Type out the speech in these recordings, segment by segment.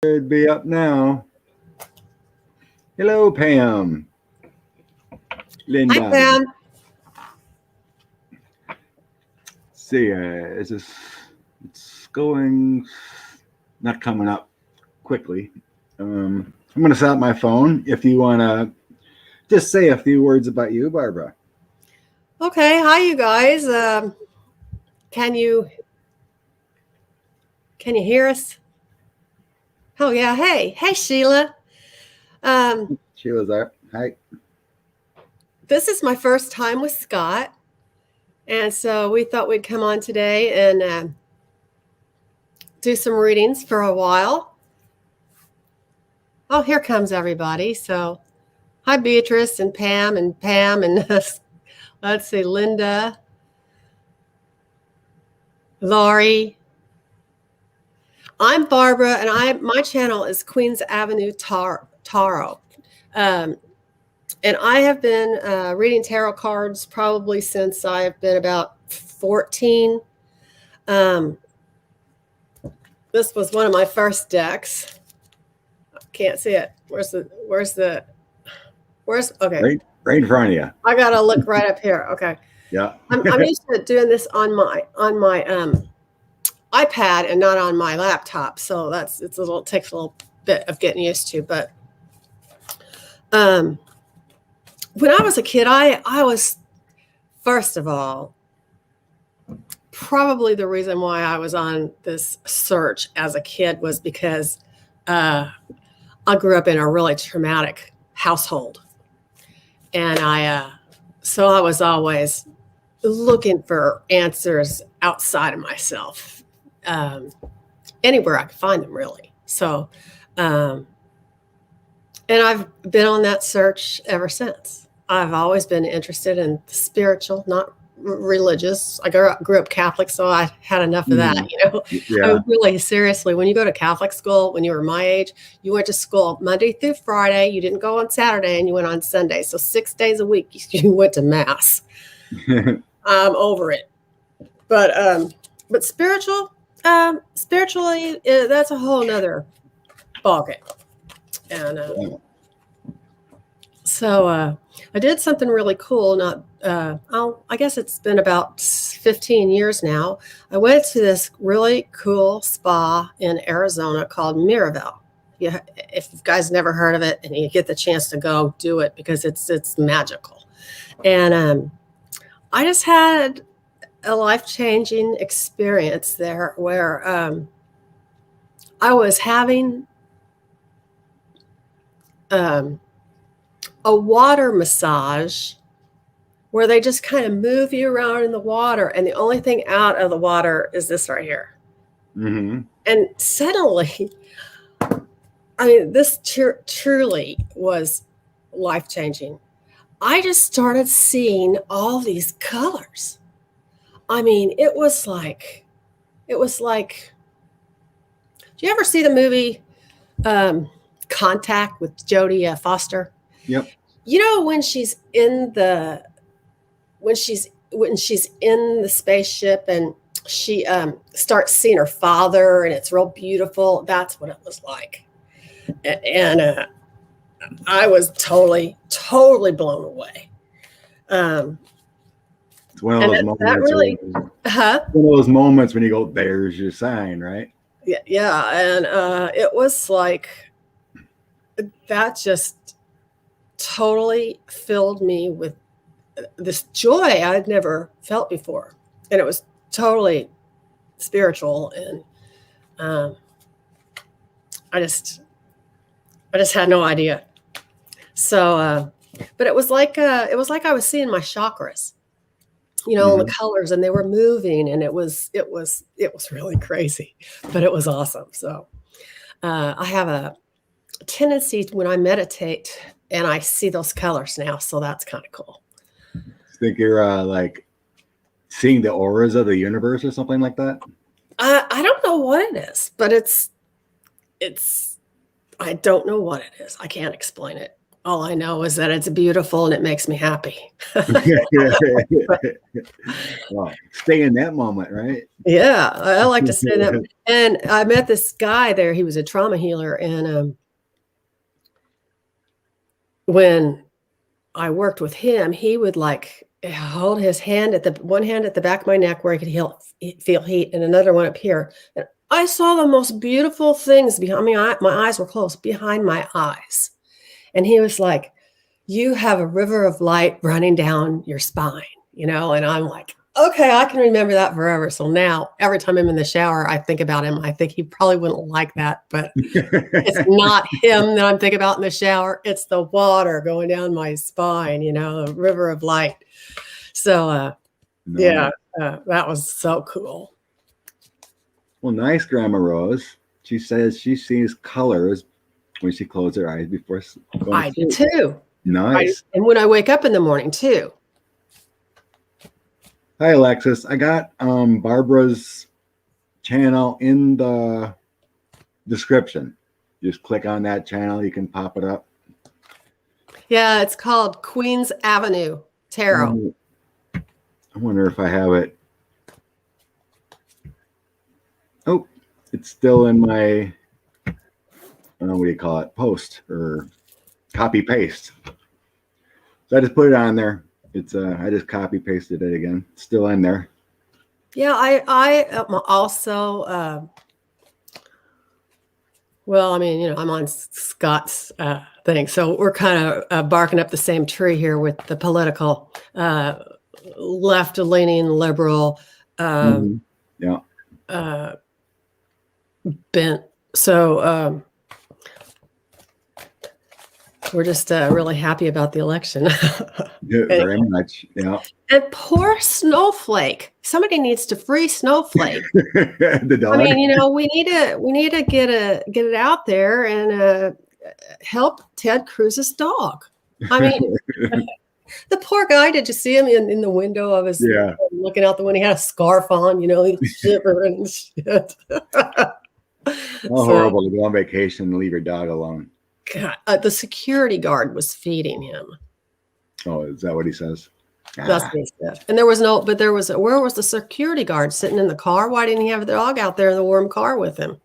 Should be up now. Hello, Pam. Linda. Hi, Pam. See, it's going, not coming up quickly. I'm going to set up my phone. If you want to just say a few words about you, Barbara. Okay. Hi, you guys. Can you hear us? Oh, yeah. Hey, Sheila. Sheila's there. Hi. This is my first time with Scott. And so we thought we'd come on today and do some readings for a while. Oh, here comes everybody. So hi, Beatrice and Pam and let's see, Linda, Laurie. I'm Barbara, and my channel is Queens Avenue Tarot. And I have been reading tarot cards probably since I've been about 14. This was one of my first decks. Can't see it. Where's okay. Right in front of you. I gotta look right up here. Okay. Yeah. I'm used to doing this on my iPad and not on my laptop, so takes a little bit of getting used to. But when I was a kid, I was, first of all, probably the reason why I was on this search as a kid was because I grew up in a really traumatic household, and so I was always looking for answers outside of myself. Anywhere I could find them, really. So, and I've been on that search ever since. I've always been interested in spiritual, not religious. I grew up Catholic, so I had enough of that, Yeah. I mean, really, seriously, when you go to Catholic school, when you were my age, you went to school Monday through Friday. You didn't go on Saturday, and you went on Sunday. So 6 days a week, you went to mass. I'm over it. But spiritually, that's a whole nother ballgame. And so I did something really cool. I guess it's been about 15 years now. I went to this really cool spa in Arizona called Miraval. If you guys never heard of it and you get the chance to go, do it, because it's magical. And I just had a life-changing experience there where I was having a water massage where they just kind of move you around in the water, and the only thing out of the water is this right here. Mm-hmm. And suddenly, I mean, this truly was life-changing. I just started seeing all these colors. I mean, it was like, do you ever see the movie Contact with Jodie Foster? Yep. You know, when she's in the spaceship and she starts seeing her father, and it's real beautiful. That's what it was like. And I was totally blown away. It's one of those moments. One of those moments when you go, "There's your sign," right? Yeah, and it was like that. Just totally filled me with this joy I'd never felt before, and it was totally spiritual. And I just had no idea. So, but it was like I was seeing my chakras. Mm-hmm. The colors, and they were moving, and it was really crazy, but it was awesome. So I have a tendency when I meditate and I see those colors now, so that's kind of cool. I think you're like seeing the auras of the universe or something like that. I don't know what it is, but it's I don't know what it is. I can't explain it. All I know is that it's beautiful and it makes me happy. Well, stay in that moment, right? Yeah, I like to say that. And I met this guy there. He was a trauma healer, and when I worked with him, he would like hold his hand at the one hand at the back of my neck where I could feel heat, and another one up here. And I saw the most beautiful things behind me. My eyes were closed behind my eyes. And he was like, you have a river of light running down your spine, and I'm like, okay, I can remember that forever. So now every time I'm in the shower, I think about him. I think he probably wouldn't like that, but it's not him that I'm thinking about in the shower. It's the water going down my spine, a river of light. So, No. that was so cool. Well, nice, Grandma Rose. She says she sees colors when she closes her eyes before going I to do sleep. too. Nice. And when I wake up in the morning too. Hi, Alexis. I got Barbara's channel in the description. Just click on that channel. You can pop it up. Yeah, it's called Queens Avenue Tarot. I wonder if I have it. Oh, it's still in my, I don't know, what do you call it? Post or copy paste. So I just put it on there. It's I just copy pasted it again. It's still in there. Yeah, I am also well, I mean, I'm on Scott's thing, so we're kind of barking up the same tree here with the political left-leaning liberal Yeah. bent. So we're just really happy about the election. Very much. Yeah. And poor Snowflake. Somebody needs to free Snowflake. The dog. I mean, we need to get it out there and help Ted Cruz's dog. I mean, the poor guy. Did you see him in the window of his? Yeah. Looking out the window, he had a scarf on. He was shivering and shit. Horrible to go on vacation and leave your dog alone. God, the security guard was feeding him. Oh, is that what he says? That's what he said. And where was the security guard sitting in the car? Why didn't he have the dog out there in the warm car with him?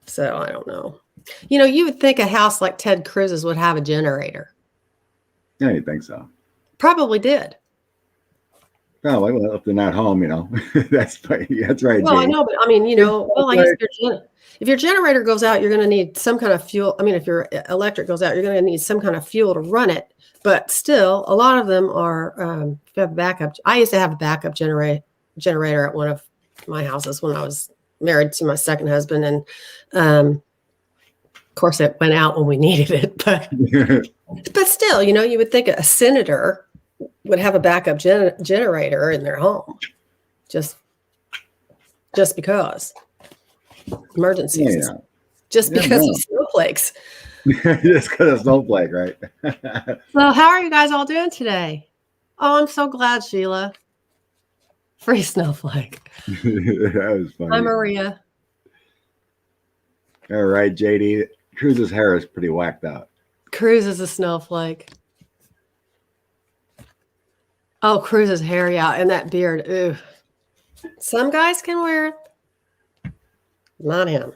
So I don't know. You would think a house like Ted Cruz's would have a generator. Yeah, you think so? Probably did. Oh, well, if they're not home, that's right. Well, I know, but I mean, well, I guess if your generator goes out, you're going to need some kind of fuel. I mean, if your electric goes out, you're going to need some kind of fuel to run it. But still, a lot of them are, if you have a backup. I used to have a backup generator at one of my houses when I was married to my second husband. And of course, it went out when we needed it. But still, you would think a senator would have a backup generator in their home. Just because. Emergencies. Yeah. Just because of snowflakes. Just because of snowflake, right? So how are you guys all doing today? Oh, I'm so glad, Sheila. Free snowflake. That was funny. Hi, Maria. All right, JD. Cruz's hair is pretty whacked out. Cruz is a snowflake. Oh, Cruz's hair, yeah, and that beard. Ooh. Some guys can wear it. Not him.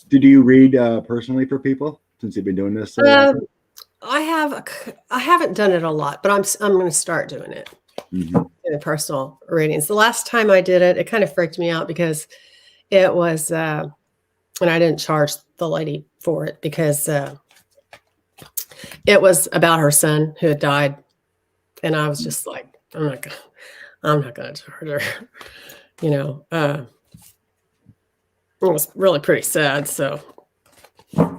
Did you read personally for people since you've been doing this? I haven't done it a lot, but I'm going to start doing it. Mm-hmm. In the personal readings. The last time I did it kind of freaked me out because it was, and I didn't charge the lady for it because it was about her son who had died, and I was just like, I'm not going to charge her. It was really pretty sad. So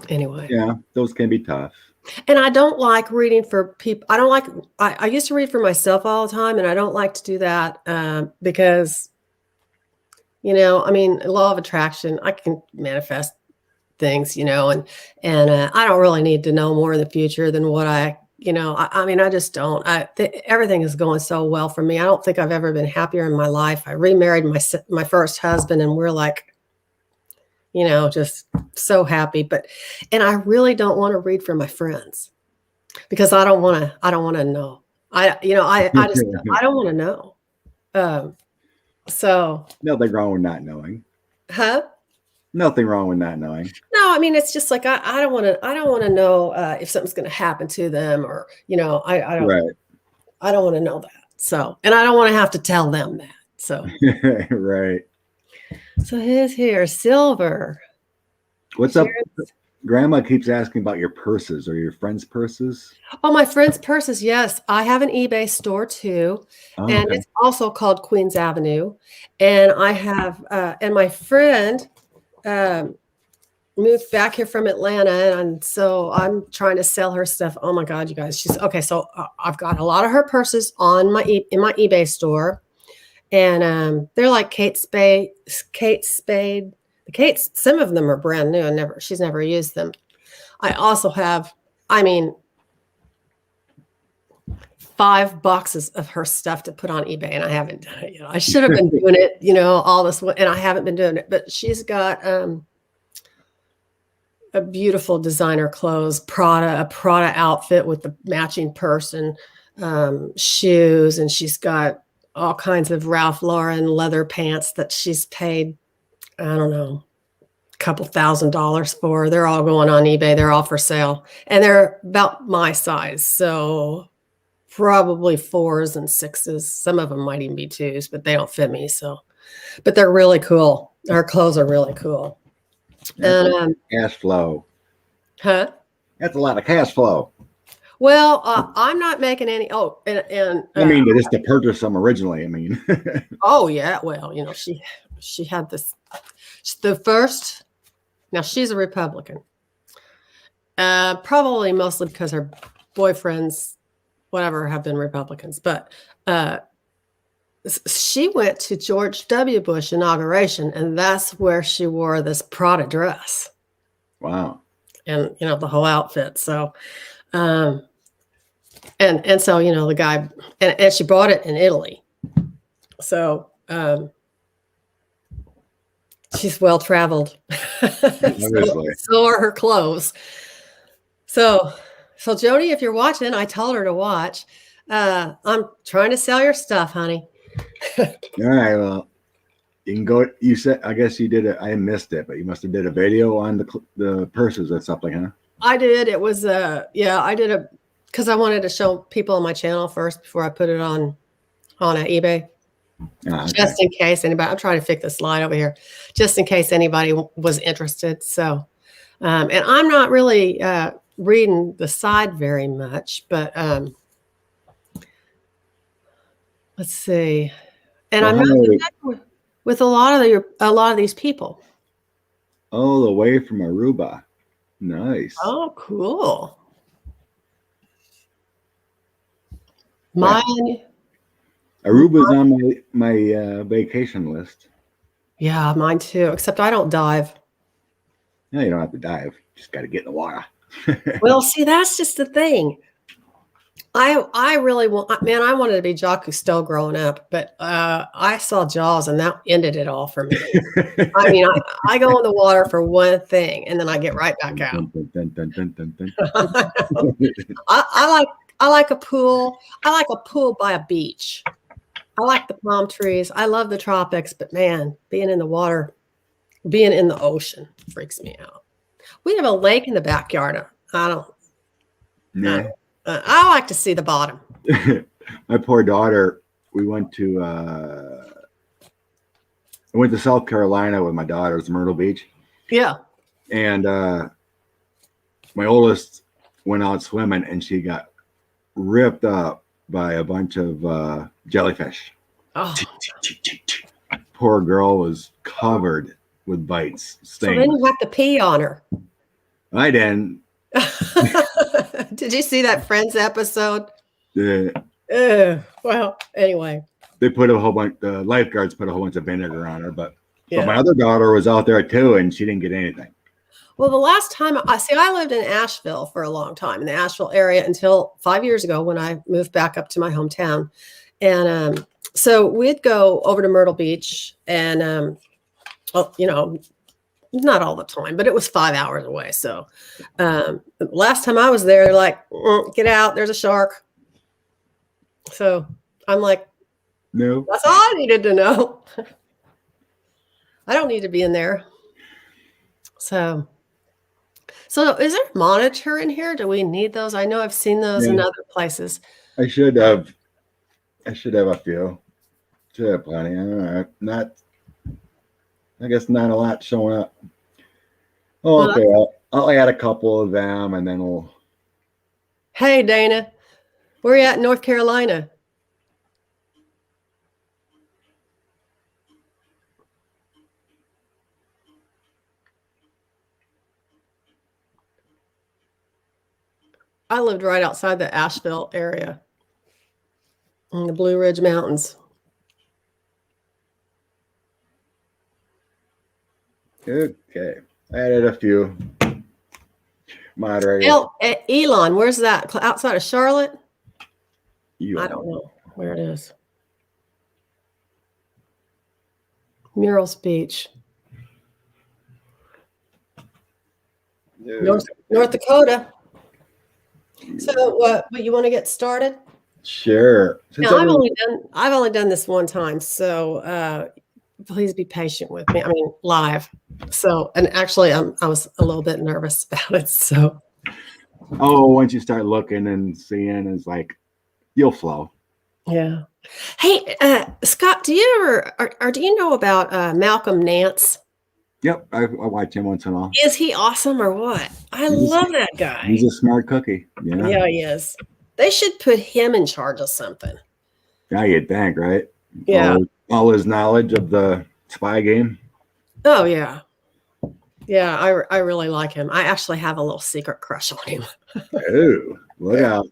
anyway. Yeah, those can be tough. And I don't like reading for people. I used to read for myself all the time, and I don't like to do that because, law of attraction, I can manifest things, and I don't really need to know more in the future than what I just don't. Everything is going so well for me. I don't think I've ever been happier in my life. I remarried my first husband, and we're like just so happy. And I really don't want to read from my friends because I don't want to know. I don't want to know. So Nothing wrong with not knowing. huh? Nothing wrong with not knowing. No, I mean, it's just like, I don't want to know, if something's going to happen to them or, Right. I don't want to know that. So, and I don't want to have to tell them that. So, Right. so here, silver. What's up? Grandma keeps asking about your purses or your friends' purses. Oh, my friend's purses. Yes. I have an eBay store too. Oh, And okay. it's also called Queens Avenue. And I have, and my friend, moved back here from Atlanta, and so I'm trying to sell her stuff. Oh my God, you guys! She's okay. So I've got a lot of her purses on in my eBay store, and they're like Kate Spade. Some of them are brand new and she's never used them. I also have, I mean, 5 boxes of her stuff to put on eBay, and I haven't done it. I should have been doing it, all this, and I haven't been doing it. But she's got a beautiful designer clothes, a Prada outfit with the matching purse and shoes. And she's got all kinds of Ralph Lauren leather pants that she's paid, I don't know, a couple $1,000 for. They're all going on eBay. They're all for sale. And they're about my size. So probably 4s and 6s. Some of them might even be 2s, but they don't fit me. So, but they're really cool. Her clothes are really cool. And cash flow. Huh? That's a lot of cash flow. Well, I'm not making any. Oh, and I mean, just to purchase them originally. I mean. Oh yeah. Well, she had this. The first. Now she's a Republican. Probably mostly because her boyfriends, whatever, have been Republicans. But she went to George W. Bush inauguration, and that's where she wore this Prada dress. Wow. And the whole outfit. So, and so the guy, and she bought it in Italy. So she's well traveled. so are her clothes. So Jody, if you're watching, I told her to watch. I'm trying to sell your stuff, honey. All right, well, you can go. You said, I guess you did it. I missed it, but you must have did a video on the purses or something, huh? I did. It was I did because I wanted to show people on my channel first before I put it on eBay. Okay. Just in case anybody. I'm trying to fix the slide over here, just in case anybody was interested. So, and I'm not really reading the side very much, but let's see. And I'm not connected with a lot of these people. All the way from Aruba. Nice. Oh, cool. Aruba's on my vacation list. Yeah, mine too. Except I don't dive. No, you don't have to dive. Just got to get in the water. Well, see, that's just the thing. I really want, man, I wanted to be Jacques Cousteau growing up, but I saw Jaws and that ended it all for me. I mean, I go in the water for one thing and then I get right back out. I like a pool. I like a pool by a beach. I like the palm trees. I love the tropics, but man, being in the water, being in the ocean freaks me out. We have a lake in the backyard. I like to see the bottom. My poor daughter, I went to South Carolina with my daughters, Myrtle Beach. Yeah. And my oldest went out swimming and she got ripped up by a bunch of jellyfish. Oh. Poor girl was covered with bites. Stings. So then you have to pee on her. I didn't. Did you see that Friends episode? Well, anyway. They put a whole bunch, the lifeguards put a whole bunch of vinegar on her, but my other daughter was out there too, and she didn't get anything. Well, the last time I lived in Asheville for a long time, in the Asheville area, until 5 years ago when I moved back up to my hometown. And so we'd go over to Myrtle Beach and, not all the time, but it was 5 hours away. So last time I was there, they're like, get out, there's a shark. So I'm like, No. that's all I needed to know. I don't need to be in there. So is there a monitor in here? Do we need those? I know I've seen those in other places. I should have a few. Should have plenty. I don't know. I guess not a lot showing up. Oh, Well, okay. I'll add a couple of them and then we'll. Hey, Dana, where are you at in North Carolina? I lived right outside the Asheville area in the Blue Ridge Mountains. Okay. I added a few moderators. Elon, where's that? Outside of Charlotte? You I don't know where it is. Murals Beach. North Dakota. So what you want to get started? Sure. Now, I've only done this one time, so please be patient with me. I mean, live. So, and actually, I was a little bit nervous about it. So, once you start looking and seeing, it's like you'll flow. Yeah. Hey, Scott, do you ever or do you know about Malcolm Nance? Yep, I watch him once in a while. Is he awesome or what? I love that guy. He's a smart cookie. Yeah, he is. They should put him in charge of something. Yeah, you'd think, right? Yeah. All his knowledge of the spy game. Oh yeah. Yeah, I really like him. I actually have a little secret crush on him. Ooh, look out.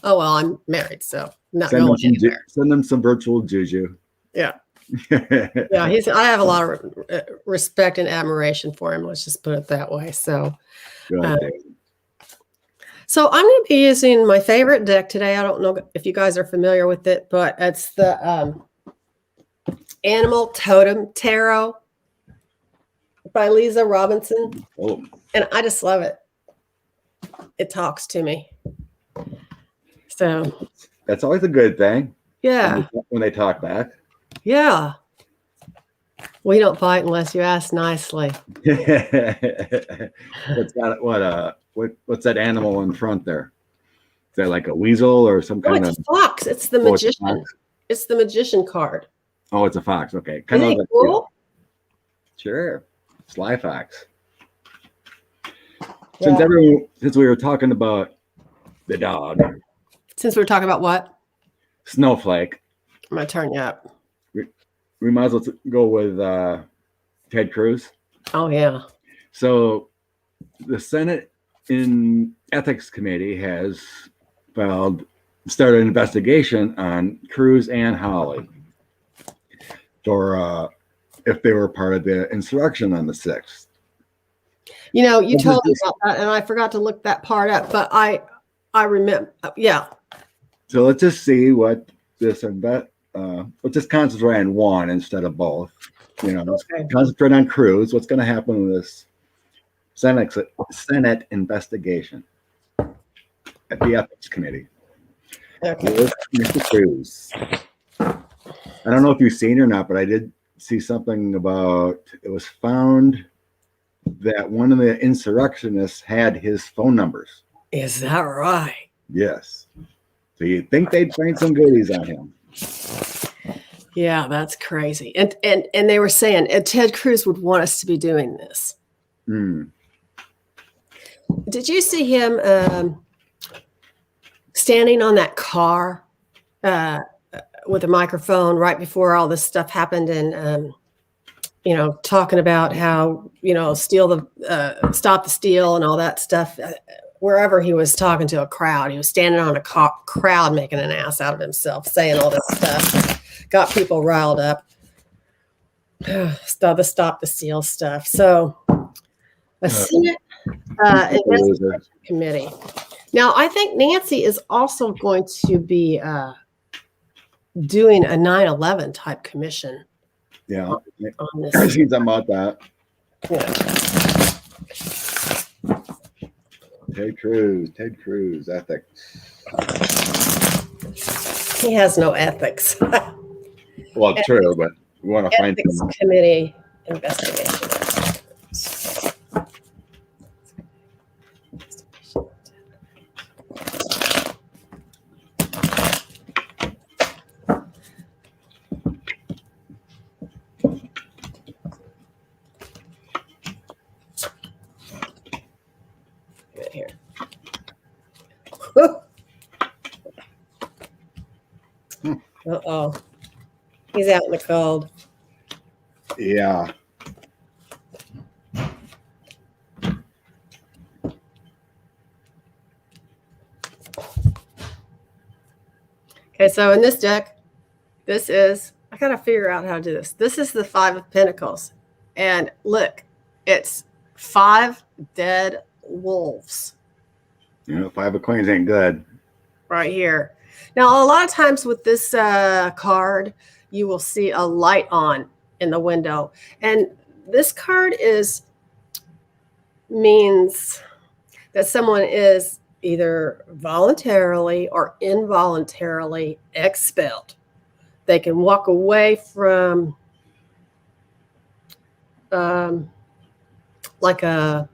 Oh well, I'm married, so I'm not Send going anywhere. Send them some virtual juju. Yeah. Yeah, I have a lot of respect and admiration for him. Let's just put it that way. So, so I'm going to be using my favorite deck today. I don't know if you guys are familiar with it, but it's the Animal Totem Tarot by Lisa Robinson. Oh. And I just love it. It talks to me. So that's always a good thing. Yeah. When they talk back. Yeah. We don't fight unless you ask nicely. What's that animal in front there? Is that like a weasel or some kind of fox? It's the magician. It's the magician card. Oh, it's a fox. Okay. Isn't it cool? Sure. Sly fox. Yeah. Since we were talking about the dog. Since we were talking about what? Snowflake. I'm gonna turn you up. We might as well go with Ted Cruz. Oh yeah. So the Senate Ethics Committee has started an investigation on Cruz and Hawley for if they were part of the insurrection on the 6th. You know, you told me about that, and I forgot to look that part up, but I remember. Yeah. So let's just see what this let's just concentrate on one instead of both. You know, okay. Concentrate on Cruz. What's going to happen with this Senate investigation at the Ethics Committee? Okay. Mr. Cruz. I don't know if you've seen or not, but I did see something about it was found that one of the insurrectionists had his phone numbers. Is that right? Yes. So you'd think they'd find some goodies on him. Yeah, that's crazy. And they were saying Ted Cruz would want us to be doing this. Did you see him standing on that car with a microphone right before all this stuff happened and talking about how, stop the steal and all that stuff. Wherever he was talking to a crowd, he was standing on a crowd making an ass out of himself, saying all this stuff. Got people riled up. Stop the steal stuff. So a Senate investigation committee. Now, I think Nancy is also going to be doing a 9/11 type commission. Yeah, on this. I see something about that. Yeah. Ted Cruz, ethics. He has no ethics. Well, true, but we want to find Ethics some. committee investigation. Right here. Uh-oh. He's out in the cold. Yeah. Okay, so in this deck, this is, I gotta figure out how to do this. This is the Five of Pentacles. And look, it's 5 dead wolves You know, 5 of Coins ain't good. right here. Now, a lot of times with this card, you will see a light on in the window. And this card means that someone is either voluntarily or involuntarily expelled. They can walk away from like a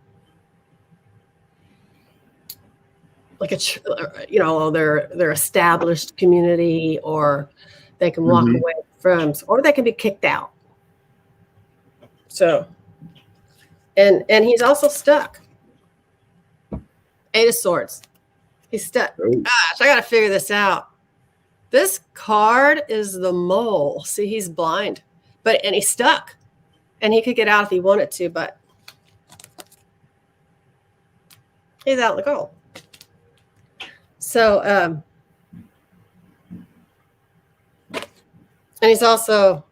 their established community, or they can walk away from, or they can be kicked out. So, and he's also stuck. 8 of Swords. He's stuck. Oh. Gosh, I got to figure this out. This card is the mole. See, he's blind, and he's stuck, and he could get out if he wanted to, but he's out in the cold. So, and he's also,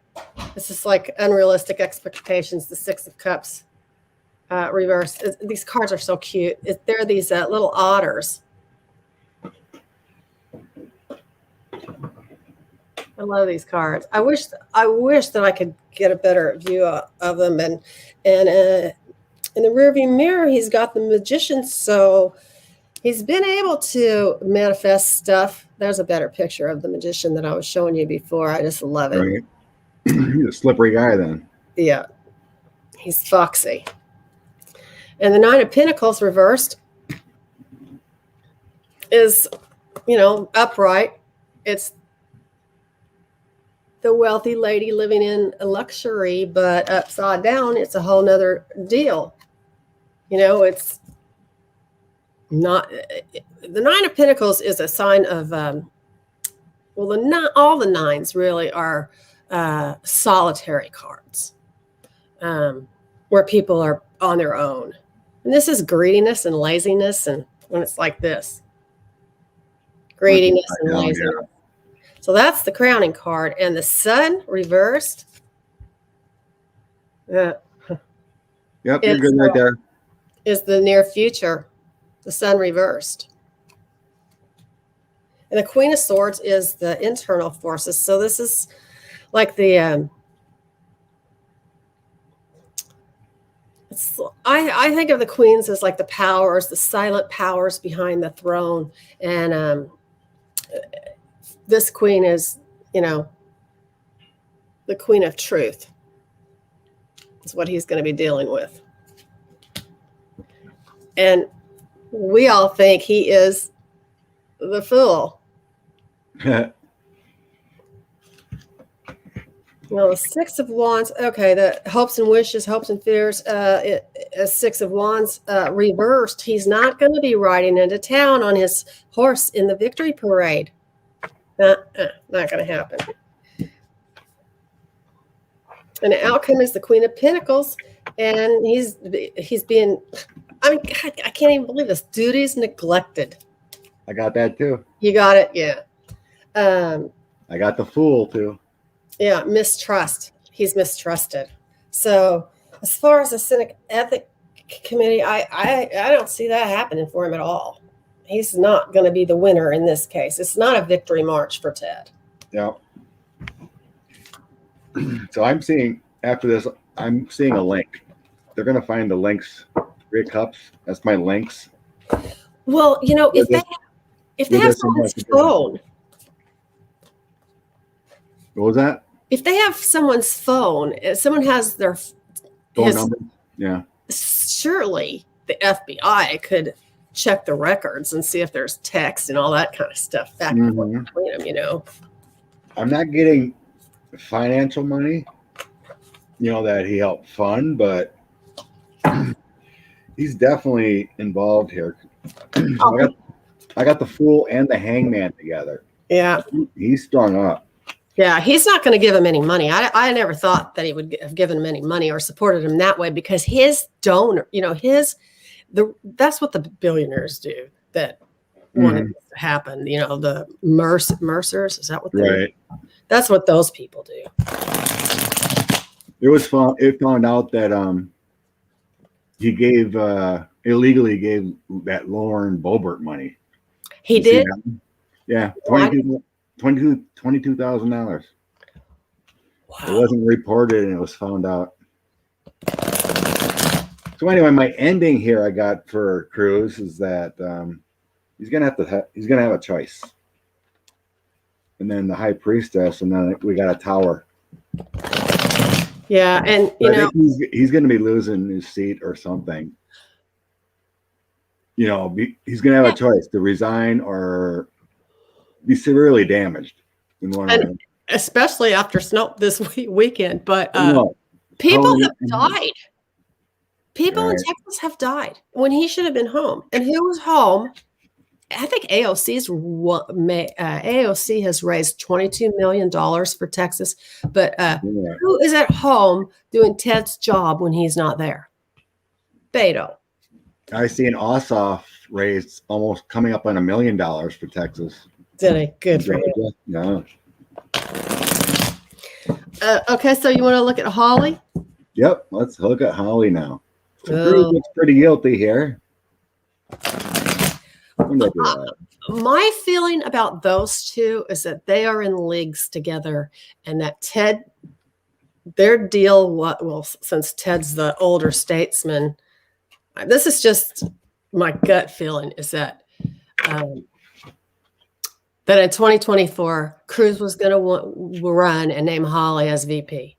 this is like unrealistic expectations, the 6 of Cups reversed. These cards are so cute. They're these little otters. I love these cards. I wish that I could get a better view of them. And in the rearview mirror, he's got the Magician, so he's been able to manifest stuff. There's a better picture of the Magician that I was showing you before. I just love it. Right. He's a slippery guy then. Yeah. He's foxy. And the 9 of Pentacles reversed is, upright. It's the wealthy lady living in a luxury, but upside down, it's a whole nother deal. It's not, the 9 of Pentacles is a sign of, all the 9s really are solitary cards, where people are on their own. And this is greediness and laziness. And when it's like this, greediness and laziness. Yeah. So that's the crowning card. And the Sun reversed. Yep, you're good right there. Is the near future. The Sun reversed. And the Queen of Swords is the internal forces. So this is like the I think of the queens as like the powers, the silent powers behind the throne. And this queen is, the Queen of Truth. Is what he's going to be dealing with. And we all think he is the Fool. The 6 of Wands. Okay, the hopes and wishes, hopes and fears. 6 of Wands reversed. He's not going to be riding into town on his horse in the victory parade. Not going to happen. And the outcome is the Queen of Pentacles, and he's being. I mean, God, I can't even believe this. Duties neglected. I got that too. You got it, yeah. I got the Fool too. Yeah, mistrust. He's mistrusted. So as far as the Cynic Ethic Committee, I don't see that happening for him at all. He's not going to be the winner in this case. It's not a victory march for Ted. Yeah. So I'm seeing, after this, I'm seeing a link. they're gonna find the links. 3 of Cups. That's my links. Well, you know, if they with have this someone's investigation. phone, What was that? if they have someone's phone, if someone has their Phone number? Yeah. surely the FBI could check the records and see if there's text and all that kind of stuff back and forth between them, you know. I'm not getting financial money, you know, that he helped fund, but he's definitely involved here. I got the Fool and the Hangman together. Yeah. He's strung up. Yeah, he's not going to give him any money. I never thought that he would have given him any money or supported him that way, because his donor, you know, that's what the billionaires do that wanted this to happen. You know, the Mercers, is that what they That's what those people do. It found out that he gave illegally gave that Lauren Boebert money. He did? Yeah, $22,000. Wow. It wasn't reported and it was found out. So anyway, my ending here I got for Cruz is that he's gonna have a choice, and then the High Priestess, and then we got a Tower. Yeah, and I think he's gonna be losing his seat or something. You know, he's gonna have a choice to resign or be severely damaged in one way. Especially after this weekend. But people have died. People in Texas have died when he should have been home. And who was home? I think AOC has raised $22 million for Texas. But who is at home doing Ted's job when he's not there? Beto. I see an Ossoff raised almost coming up on $1 million for Texas. Did he? Good for him. Yeah. Okay, so you want to look at Hawley? Yep, let's look at Hawley now. So Cruz looks pretty guilty here. My feeling about those two is that they are in leagues together, and that Ted, their deal, since Ted's the older statesman, this is just my gut feeling, is that that in 2024, Cruz was going to run and name Hawley as VP.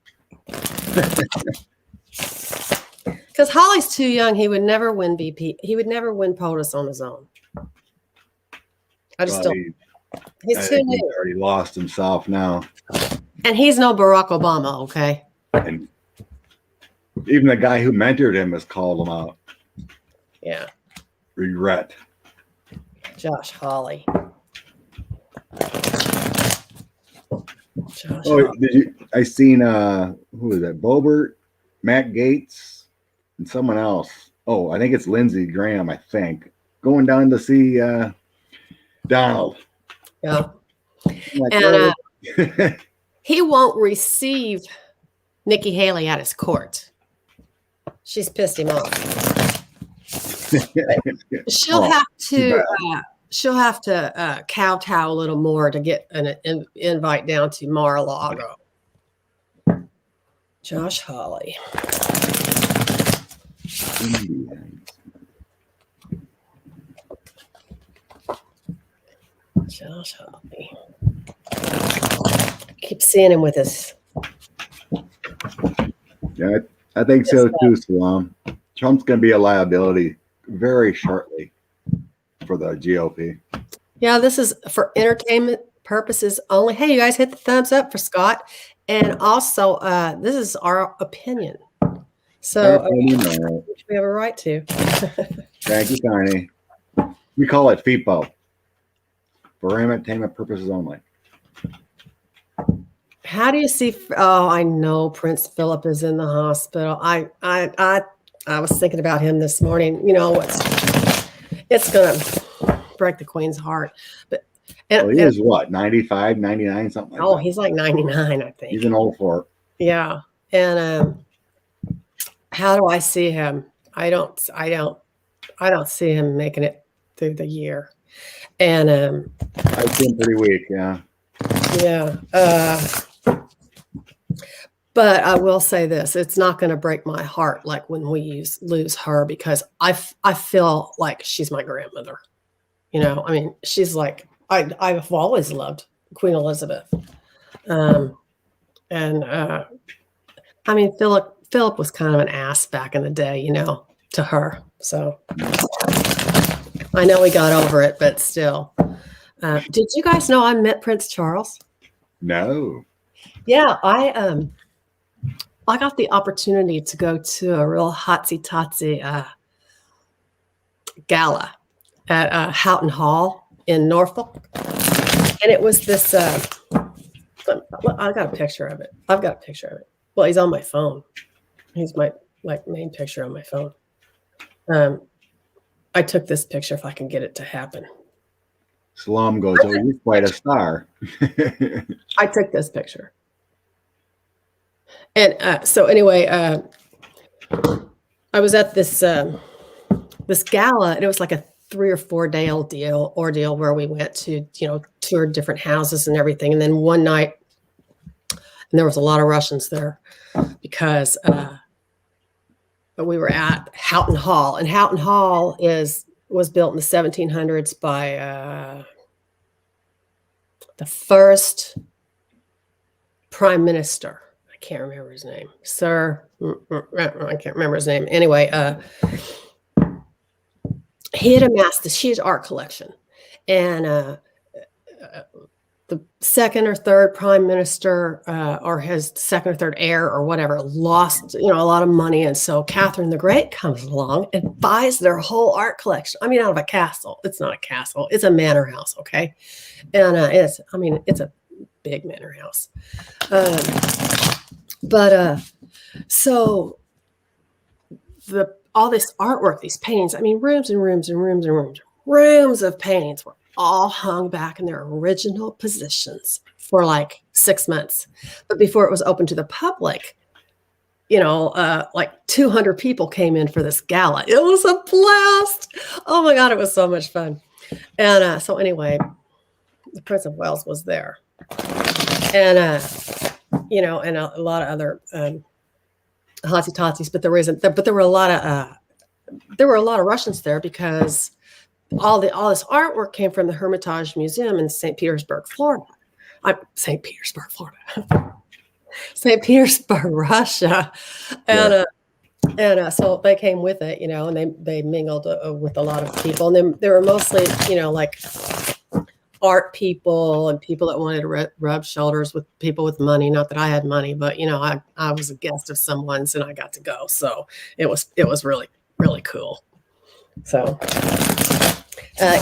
Because Hawley's too young. He would never win VP. He would never win POTUS on his own. I just don't. He's too new. He's already lost himself now. And he's no Barack Obama, okay? And even the guy who mentored him has called him out. Yeah. Regret. Josh Hawley. I seen who was that? Boebert, Matt Gaetz, and someone else. Oh, I think it's Lindsey Graham, I think. Going down to see Donald. Yeah. And he won't receive Nikki Haley at his court. She's pissed him off. She'll have to kowtow a little more to get an invite down to Mar-a-Lago. Josh Hawley. Josh Hawley. I keep seeing him with his. Yeah, I think so too, Salam. Trump's going to be a liability very shortly for the GOP. Yeah, this is for entertainment purposes only. Hey, you guys hit the thumbs up for Scott. And also, this is our opinion. So which we have a right to. Thank you, Tiny. We call it FIPO. For entertainment purposes only. How do you see? Oh, I know Prince Philip is in the hospital. I was thinking about him this morning. You know, it's gonna break the Queen's heart. But he is what, 95, 99, something like that. Oh, he's like 99, I think. He's an old fort. Yeah. And how do I see him? I don't see him making it through the year. And I see him pretty weak, yeah. Yeah. But I will say this, it's not going to break my heart like when we lose her, because I feel like she's my grandmother. You know, I mean, she's like, I've always loved Queen Elizabeth. And I mean, Philip was kind of an ass back in the day, you know, to her. So I know we got over it, but still. Did you guys know I met Prince Charles? No. Yeah, I got the opportunity to go to a real hotsy-totsy gala at Houghton Hall in Norfolk. And it was this, I got a picture of it. I've got a picture of it. Well, he's on my phone. He's my main picture on my phone. I took this picture if I can get it to happen. Salam goes, oh, you're quite a star. I took this picture. And so anyway, I was at this this gala, and it was like a 3 or 4 day ordeal where we went to, you know, tour different houses and everything. And then one night, and there was a lot of Russians there because we were at Houghton Hall, and Houghton Hall was built in the 1700s by the first prime minister. I can't remember his name. Sir, I can't remember his name. Anyway, he had amassed this huge art collection, and the second or third prime minister or his second or third heir or whatever lost, you know, a lot of money. And so Catherine the Great comes along and buys their whole art collection. I mean, out of a castle. It's not a castle. It's a manor house. Okay. And it's a big manor house. So all this artwork, these paintings, I mean, rooms and rooms and rooms and rooms of paintings were all hung back in their original positions for like 6 months. But before it was open to the public, you know, like 200 people came in for this gala. It was a blast. Oh my God, it was so much fun. And so anyway, the Prince of Wales was there. And, you know, and a lot of other hotsy-totsies, but there were a lot of Russians there because all this artwork came from the Hermitage Museum in St. Petersburg, Florida. St. Petersburg, Russia. And so they came with it, you know, and they mingled with a lot of people. And then they were mostly, you know, like art people and people that wanted to rub shoulders with people with money. Not that I had money, but, you know, I was a guest of someone's and I got to go. So it was really, really cool. So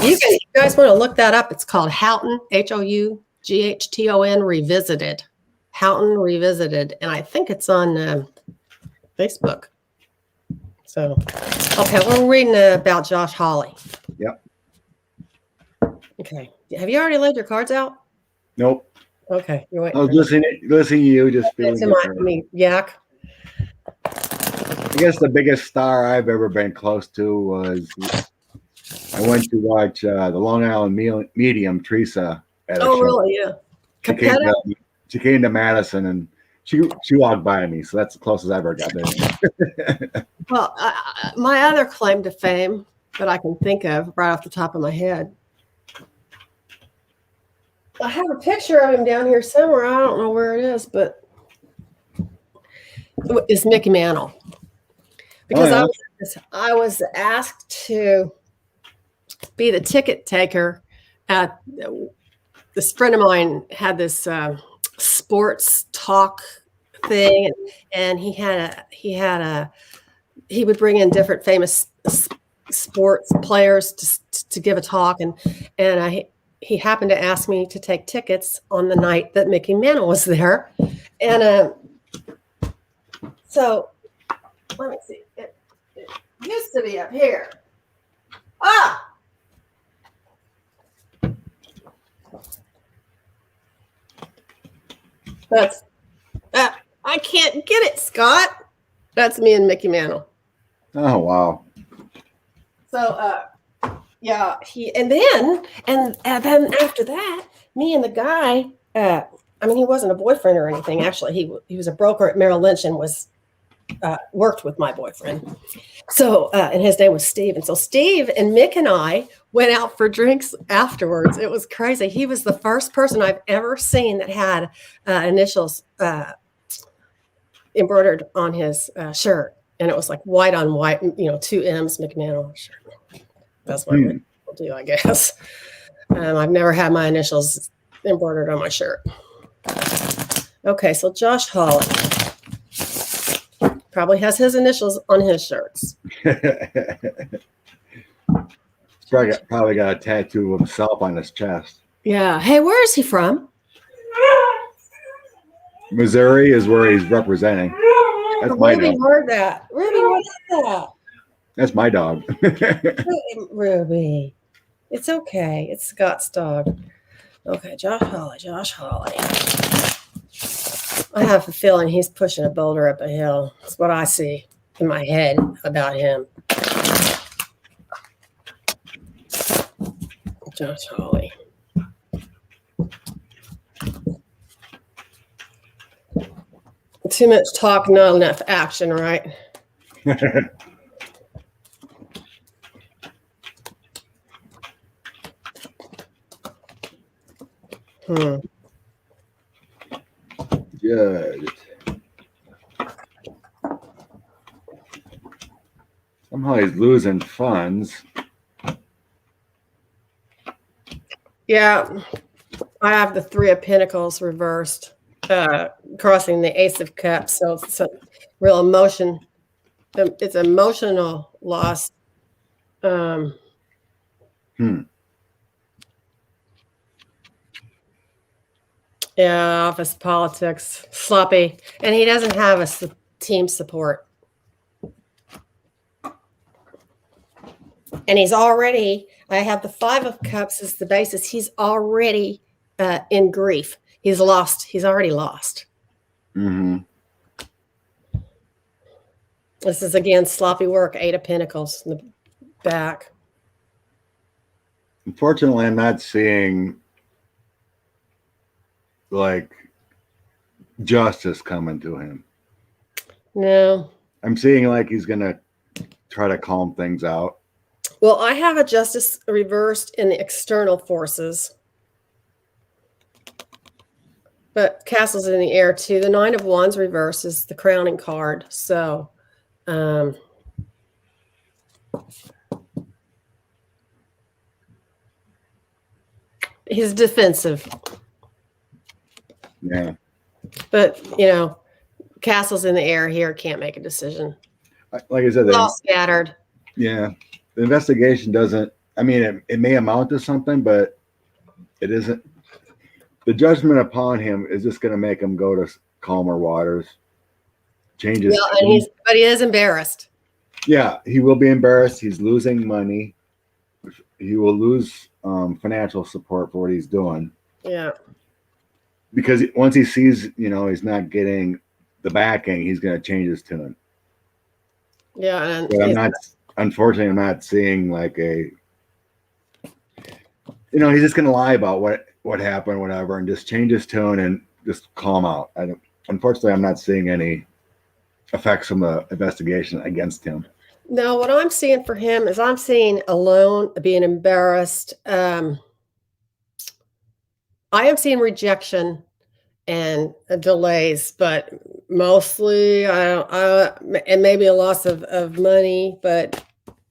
you guys want to look that up. It's called Houghton, Houghton Revisited. Houghton Revisited. And I think it's on Facebook. So, okay, we're reading about Josh Hawley. Yep. Okay. Have you already laid your cards out? Nope. Okay. You're waiting. I was listening to you, just feeling me yak. I guess the biggest star I've ever been close to was I went to watch the Long Island Medium, Teresa. At a show. Really? Yeah. She came to Madison and she walked by me, so that's the closest I ever got there. Well, my other claim to fame that I can think of right off the top of my head, I have a picture of him down here somewhere. I don't know where it is, but it's Mickey Mantle. Because I was asked to be the ticket taker at this friend of mine had this sports talk thing, and he would bring in different famous sports players to give a talk, and he happened to ask me to take tickets on the night that Mickey Mantle was there, and so let me see. It used to be up here. That's I can't get it, Scott. That's me and Mickey Mantle. Oh wow. So yeah, and then after that, me and the guy I mean, he wasn't a boyfriend or anything. Actually, he was a broker at Merrill Lynch and was worked with my boyfriend. So, and his name was Steve. And so Steve and Mick and I went out for drinks afterwards. It was crazy. He was the first person I've ever seen that had initials embroidered on his shirt. And it was like white on white, 2 M's, McMahon on the shirt. That's what people do, I guess. I've never had my initials embroidered on my shirt. Okay, so Josh Hawley probably has his initials on his shirts. Probably got a tattoo of himself on his chest. Yeah. Hey, where is he from? Missouri is where he's representing. That's my Ruby dog. heard that. Ruby, what is that? That's my dog. Ruby. It's okay. It's Scott's dog. Okay, Josh Hawley. I have a feeling he's pushing a boulder up a hill. That's what I see in my head about him. Josh Hawley. Too much talk, not enough action, right? Good. Somehow he's losing funds. Yeah, I have the 3 of Pentacles reversed, crossing the Ace of Cups. So it's a real emotion. It's emotional loss. Yeah, office politics, sloppy, and he doesn't have a team support. And he's already, I have the 5 of Cups as the basis. He's already in grief. He's lost. He's already lost. Mm-hmm. This is, again, sloppy work, 8 of Pentacles in the back. Unfortunately, I'm not seeing like justice coming to him. No. I'm seeing like he's going to try to calm things out. Well, I have a justice reversed in the external forces. But castles in the air, too. The 9 of Wands reverse is the crowning card. So, he's defensive. Yeah. But, castles in the air here can't make a decision. Like I said, It's all scattered. Yeah. The investigation doesn't, I mean, it may amount to something, but it isn't. The judgment upon him is just going to make him go to calmer waters. Changes. Yeah, but he is embarrassed. Yeah, he will be embarrassed. He's losing money. He will lose financial support for what he's doing. Yeah. Because once he sees, he's not getting the backing, he's going to change his tune. Yeah. And but unfortunately, I'm not seeing like he's just going to lie about what happened, whatever, and just change his tone and just calm out. Unfortunately, I'm not seeing any effects from the investigation against him. No, what I'm seeing for him is I'm seeing alone, being embarrassed. I am seeing rejection and delays, but mostly and maybe a loss of money,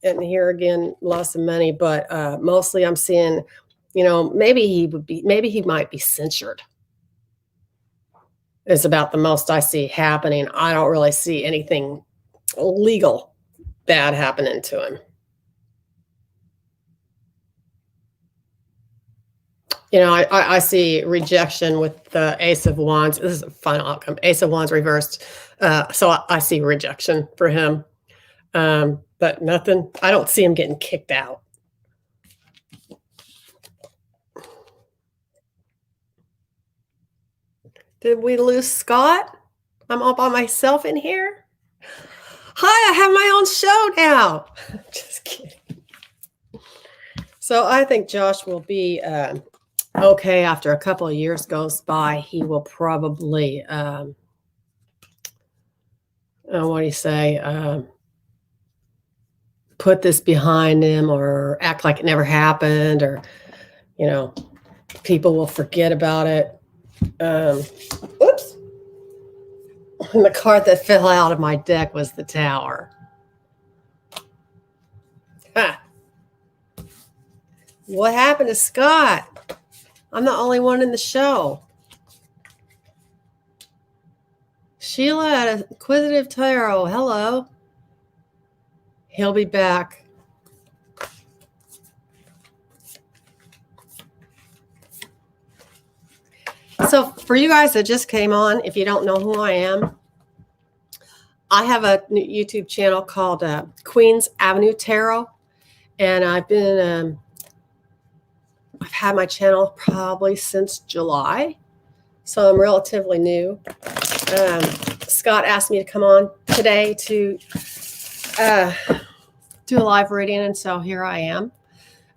and here again, loss of money, but mostly I'm seeing, maybe he might be censured. Is about the most I see happening. I don't really see anything legal bad happening to him. I see rejection with the Ace of Wands. This is a final outcome. Ace of Wands reversed. So I see rejection for him. But nothing. I don't see him getting kicked out. Did we lose Scott? I'm all by myself in here. Hi, I have my own show now. Just kidding. So I think Josh will be okay, after a couple of years goes by, he will probably, what do you say, put this behind him or act like it never happened, or, you know, people will forget about it. Oops. And the card that fell out of my deck was the Tower. Ha. What happened to Scott? I'm the only one in the show. Sheila at Inquisitive Tarot. Hello. He'll be back. So for you guys that just came on, if you don't know who I am, I have a YouTube channel called Queens Avenue Tarot. And I've had my channel probably since July. So I'm relatively new. Scott asked me to come on today to do a live reading, and so here I am.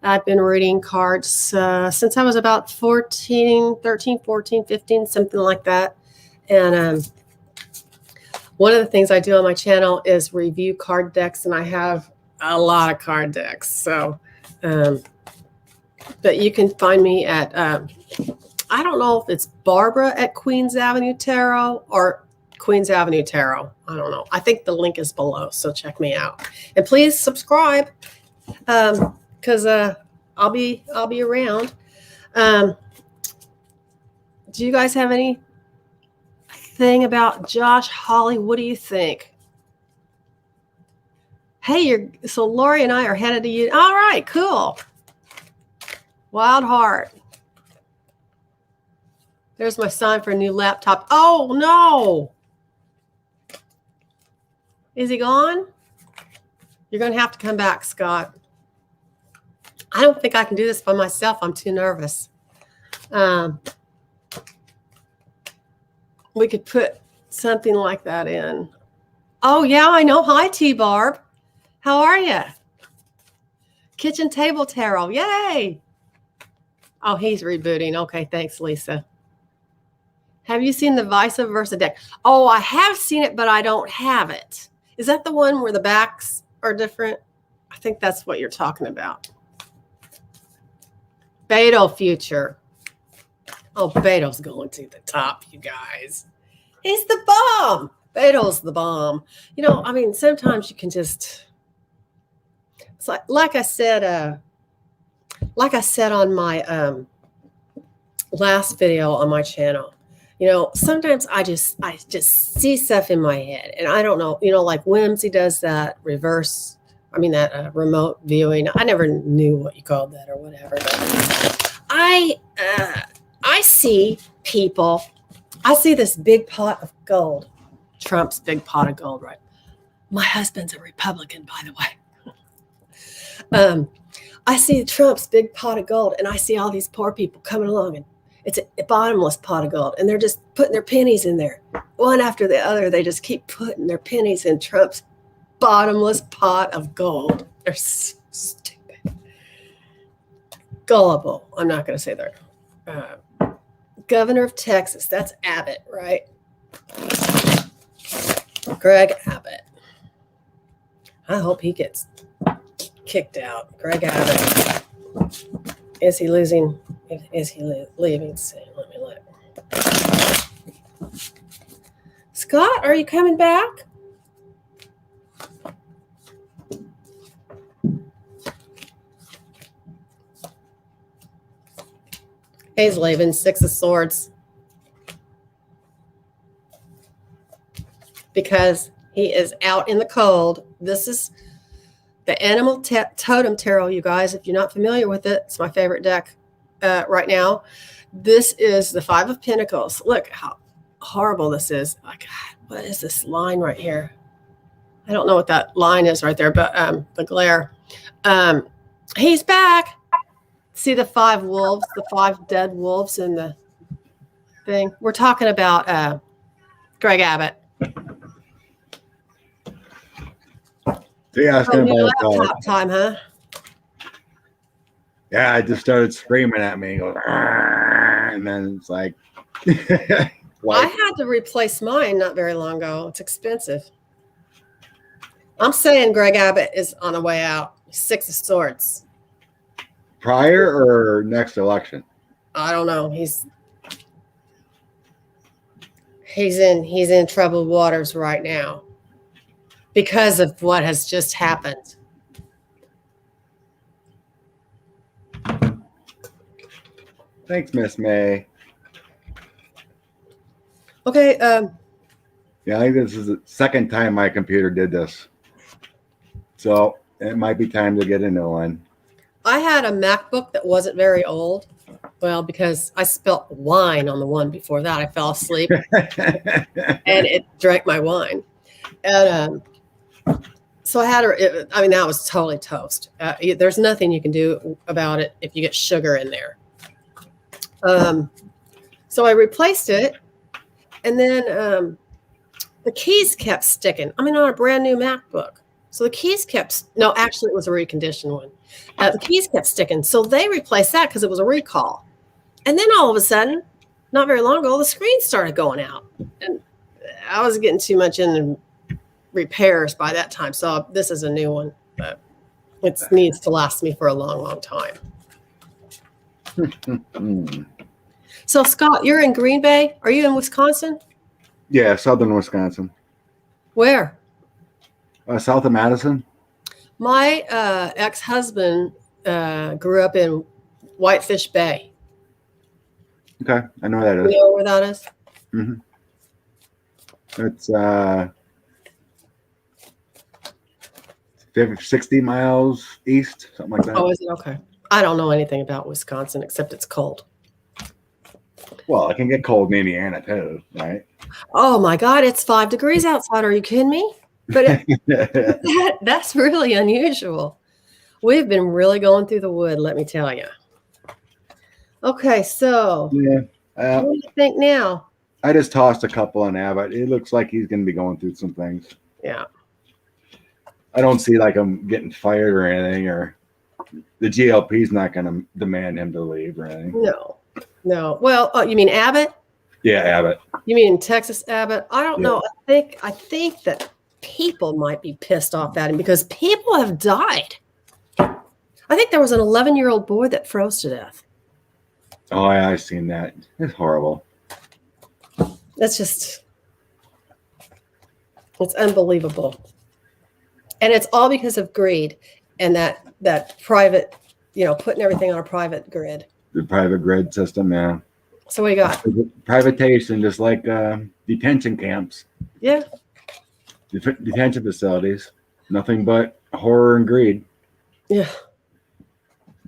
I've been reading cards since I was about 13, 14, 15, something like that. And one of the things I do on my channel is review card decks, and I have a lot of card decks. So, but you can find me at, I don't know if it's Barbara at Queens Avenue Tarot or Queens Avenue Tarot. I don't know. I think the link is below, so check me out. And please subscribe, because I'll be around. Do you guys have anything about Josh, Hawley? What do you think? Hey, so Lori and I are headed to you. All right, cool. Wild Heart. There's my sign for a new laptop. Oh, no. Is he gone? You're going to have to come back, Scott. I don't think I can do this by myself. I'm too nervous. We could put something like that in. Oh, yeah, I know. Hi, T-Barb. How are you? Kitchen Table Tarot. Yay. Oh, he's rebooting. Okay, thanks, Lisa. Have you seen the vice versa deck? Oh, I have seen it, but I don't have it. Is that the one where the backs are different? I think that's what you're talking about. Beto future. Oh, Beto's going to the top, you guys. He's the bomb. Beto's the bomb. You know, I mean, sometimes you can just, it's like I said on my last video on my channel, you know, sometimes I just see stuff in my head, and I don't know, you know, like Whimsy does that remote viewing. I never knew what you called that or whatever. But I see people. I see this big pot of gold, Trump's big pot of gold, right? My husband's a Republican, by the way. I see Trump's big pot of gold, and I see all these poor people coming along, and it's a bottomless pot of gold, and they're just putting their pennies in there, one after the other. They just keep putting their pennies in Trump's bottomless pot of gold. They're so stupid. Gullible. I'm not going to say that. Governor of Texas. That's Abbott, right? Greg Abbott. I hope he gets kicked out. Greg Abbott. Is he losing? Is he leaving soon? Let me look. Scott, are you coming back? He's leaving. Six of Swords. Because he is out in the cold. This is the Animal Totem Tarot, you guys. If you're not familiar with it, it's my favorite deck right now. This is the Five of Pentacles. Look how horrible this is. Oh, God, what is this line right here? I don't know what that line is right there, but the glare. He's back. See the 5 wolves, the 5 dead wolves in the thing. We're talking about Greg Abbott. So you're asking about laptop time, huh? Yeah, I just started screaming at me, going, and then it's like, I like had to replace mine not very long ago. It's expensive. I'm saying Greg Abbott is on the way out. Six of Swords. prior or next election. I don't know. He's in troubled waters right now because of what has just happened. Thanks, Miss May. Okay, Yeah, I think this is the second time my computer did this, so it might be time to get a new one. I had a MacBook that wasn't very old. Well, because I spilled wine on the one before that, I fell asleep and it drank my wine. And so I had her. I mean, that was totally toast. There's nothing you can do about it if you get sugar in there. So I replaced it, and then the keys kept sticking. I mean, on a brand new MacBook. So the keys kept, no, actually it was a reconditioned one. The keys kept sticking. So they replaced that because it was a recall. And then all of a sudden, not very long ago, the screen started going out. And I was getting too much in repairs by that time. So this is a new one, but it needs to last me for a long, long time. So Scott, you're in Green Bay. Are you in Wisconsin? Yeah, southern Wisconsin. Where? South of Madison. My ex-husband grew up in Whitefish Bay. Okay, I know where that is. You know where that is? Mm-hmm. It's 60 miles east, something like that. Oh, is it? Okay. I don't know anything about Wisconsin except it's cold. Well, it can get cold in Indiana too, right? Oh my God, it's 5 degrees outside. Are you kidding me? But that's really unusual. We've been really going through the wood, let me tell you. Okay, so what do you think now? I just tossed a couple on Abbott. It looks like he's going to be going through some things. Yeah. I don't see like him getting fired or anything, or the GLP's not going to demand him to leave or anything. No. Well, you mean Abbott? Yeah, Abbott. You mean Texas Abbott? I don't know. I think that people might be pissed off at him because people have died. I think there was an 11-year-old boy that froze to death. Oh, yeah, I've seen that. It's horrible. It's unbelievable. And it's all because of greed and that private, putting everything on a private grid. The private grid system, yeah. So what you got? Privatization, just like detention camps. Yeah. Detention facilities. Nothing but horror and greed. Yeah.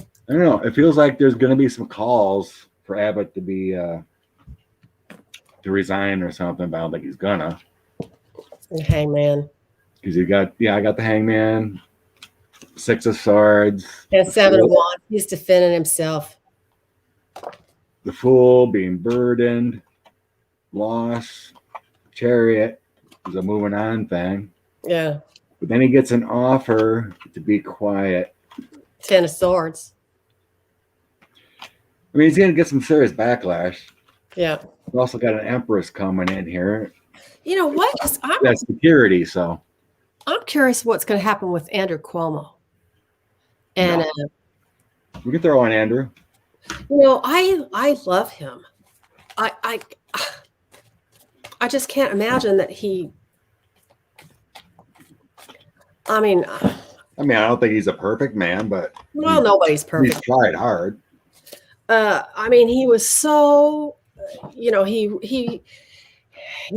I don't know. It feels like there's going to be some calls for Abbott to be to resign or something, but I don't think he's gonna. Hangman. Because I got the Hangman, 6 of Swords, and 7 of Wands. He's defending himself. the Fool being burdened, loss, Chariot is a moving on thing. Yeah. But then he gets an offer to be quiet. 10 of Swords. I mean, he's going to get some serious backlash. Yeah. We've also got an Empress coming in here. You know what? That's security, so. I'm curious what's going to happen with Andrew Cuomo. And we can throw on Andrew. I love him. I just can't imagine that he. I don't think he's a perfect man, but nobody's perfect. He's tried hard. He was so, he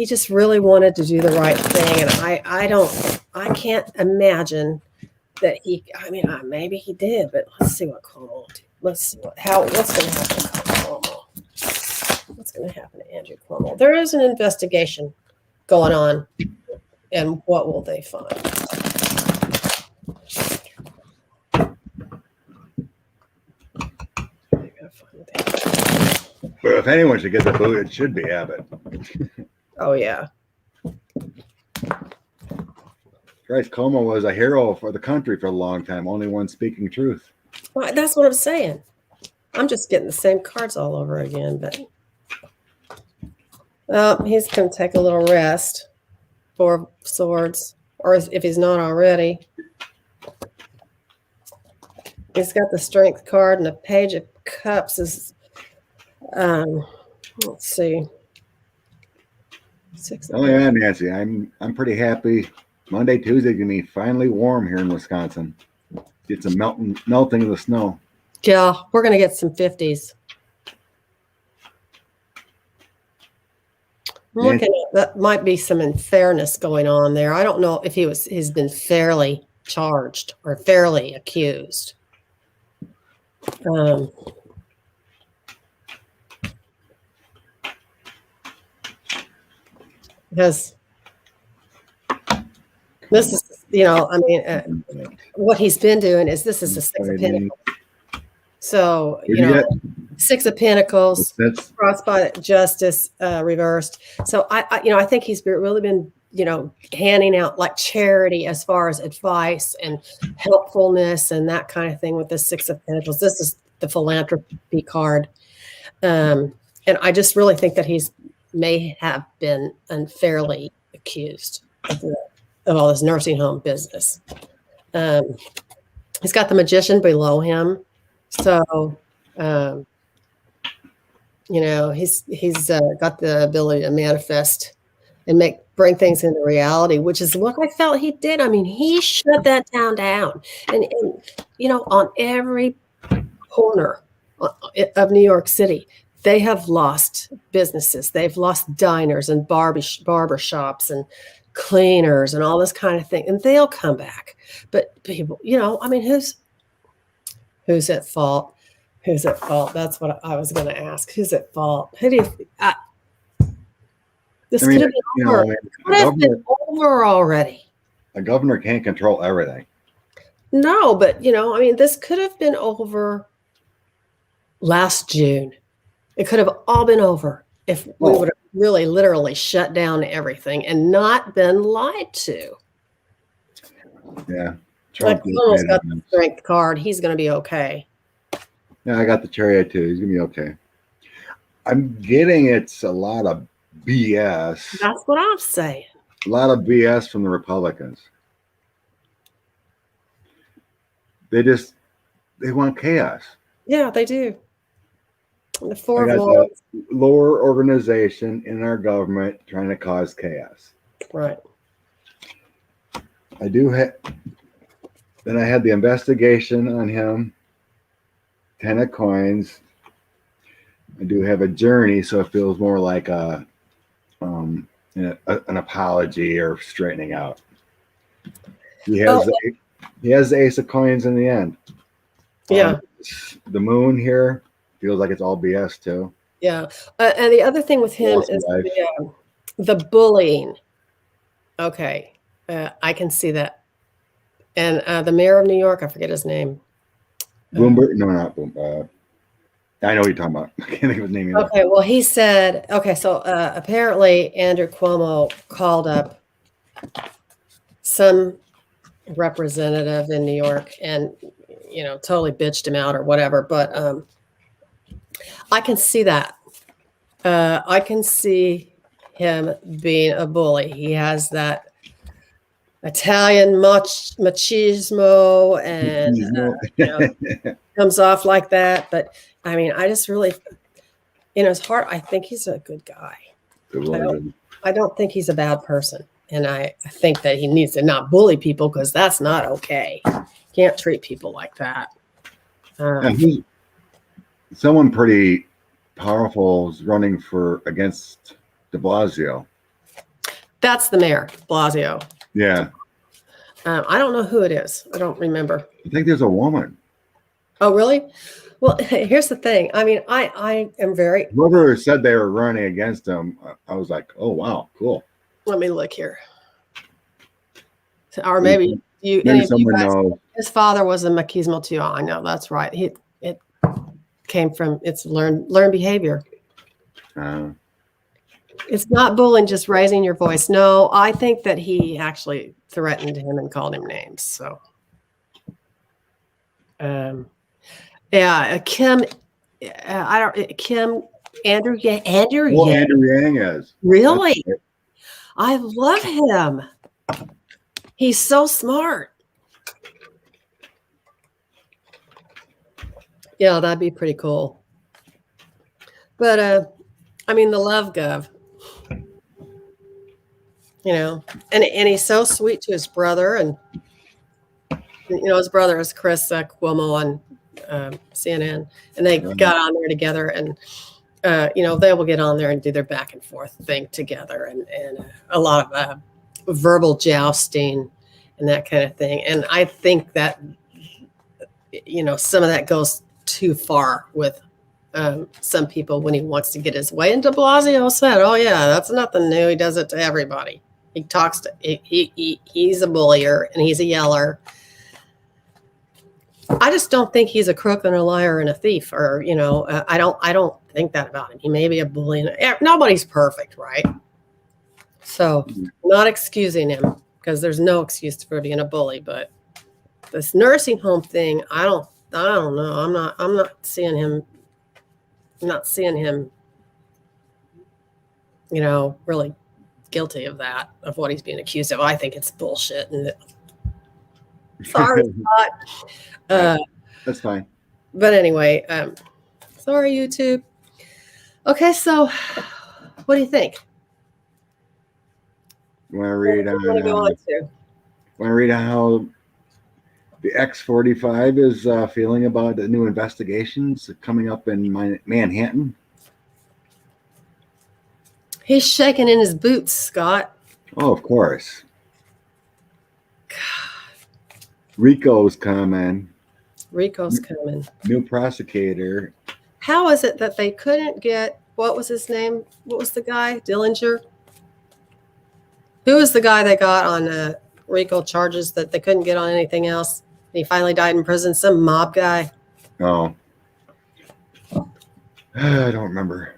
just really wanted to do the right thing, and I can't imagine that he. Maybe he did, but let's see what Cuomo will do. Let's see what's going to happen to Cuomo. What's going to happen to Andrew Cuomo? There is an investigation going on, and what will they find? But if anyone should get the boot, it should be Abbott. Oh yeah. Christ, Cuomo was a hero for the country for a long time. Only one speaking truth. Well, that's what I'm saying. I'm just getting the same cards all over again, but he's going to take a little rest. Four of Swords, or if he's not already. He's got the Strength card, and the Page of Cups is, let's see. Oh yeah, Nancy, I'm pretty happy. Monday, Tuesday gonna be finally warm here in Wisconsin. Get some melting of the snow. Yeah, we're gonna get some 50s. I'm looking at that might be some unfairness going on there. I don't know if he's been fairly charged or fairly accused. Because this is, I mean, what he's been doing is this is the Six of Pentacles. So, Six of Pentacles, crossed by Justice, reversed. So I think he's really been, handing out like charity as far as advice and helpfulness and that kind of thing with the Six of Pentacles. This is the philanthropy card. And I just really think that he's may have been unfairly accused of all this nursing home business. He's got the Magician below him. So, he's got the ability to manifest and bring things into reality, which is what I felt he did. I mean, he shut that town down, and on every corner of New York City, they have lost businesses. They've lost diners and barber shops and cleaners and all this kind of thing, and they'll come back. But people, I mean, who's at fault? Who's at fault? That's what I was going to ask. Who's at fault? Who do you? This could have been over. Could have been over already. A governor can't control everything. No, but this could have been over last June. It could have all been over if we would have really, literally shut down everything and not been lied to. Yeah. Like Cuomo's got the Strength card. He's going to be okay. Yeah, I got the Chariot too. He's going to be okay. I'm getting it's a lot of BS. That's what I'm saying. A lot of BS from the Republicans. They want chaos. Yeah, they do. The Four of Wands. Lower organization in our government trying to cause chaos. Right. I do have. Then I had the investigation on him. 10 of Coins. I do have a journey, so it feels more like an apology or straightening out. He has the Ace of Coins in the end. Yeah. The Moon here feels like it's all BS too. Yeah. And the other thing with him is the bullying. Okay. I can see that. And the mayor of New York, I forget his name. Bloomberg? No, not Bloomberg. I know what you're talking about. I can't think of his name either. Okay, well, he said, so apparently Andrew Cuomo called up some representative in New York and, totally bitched him out or whatever. But I can see that. I can see him being a bully. He has that Italian machismo and comes off like that. But I mean, I just really, in his heart, I think he's a good guy. I don't think he's a bad person. And I think that he needs to not bully people because that's not okay. Can't treat people like that. Someone pretty powerful is running against de Blasio. That's the mayor, Blasio. Yeah. I don't know who it is. I don't remember. I think there's a woman. Oh, really? Well, here's the thing. I mean, I am very... Whoever said they were running against him, I was like, oh, wow, cool. Let me look here. Or maybe someone knows. His father was a machismo too. I know, that's right. It came from, it's learned behavior. It's not bullying, just raising your voice. No, I think that he actually threatened him and called him names. So, Yeah, Kim. I don't. Kim. Andrew. Yeah, Andrew. Well, Yeah. Andrew Yang is. Really, That's I love him. He's so smart. Yeah, that'd be pretty cool. But I mean, the love gov, and he's so sweet to his brother, and his brother is Chris Cuomo on CNN, and they right. got on there together, and they will get on there and do their back and forth thing together, and a lot of verbal jousting and that kind of thing. And I think that some of that goes too far with some people when he wants to get his way. And De Blasio said, "Oh yeah, that's nothing new. He does it to everybody. He talks to he's a bullier and he's a yeller." I just don't think he's a crook and a liar and a thief, or I don't think that about him. He may be a bully. Nobody's perfect, right? So, not excusing him, because there's no excuse for being a bully. But this nursing home thing, I don't know. I'm not seeing him. I'm not seeing him. Really guilty of that, of what he's being accused of. I think it's bullshit. And sorry, Scott. That's fine. But anyway, sorry, YouTube. Okay, so what do you think? Want to read on? Want to go on to? Want to read on how the X45 is feeling about the new investigations coming up in Manhattan? He's shaking in his boots, Scott. Oh, of course. Rico's coming. Rico's coming. New prosecutor. How is it that they couldn't get, what was his name? What was the guy? Dillinger? Who was the guy they got on Rico charges that they couldn't get on anything else? He finally died in prison. Some mob guy. Oh. I don't remember.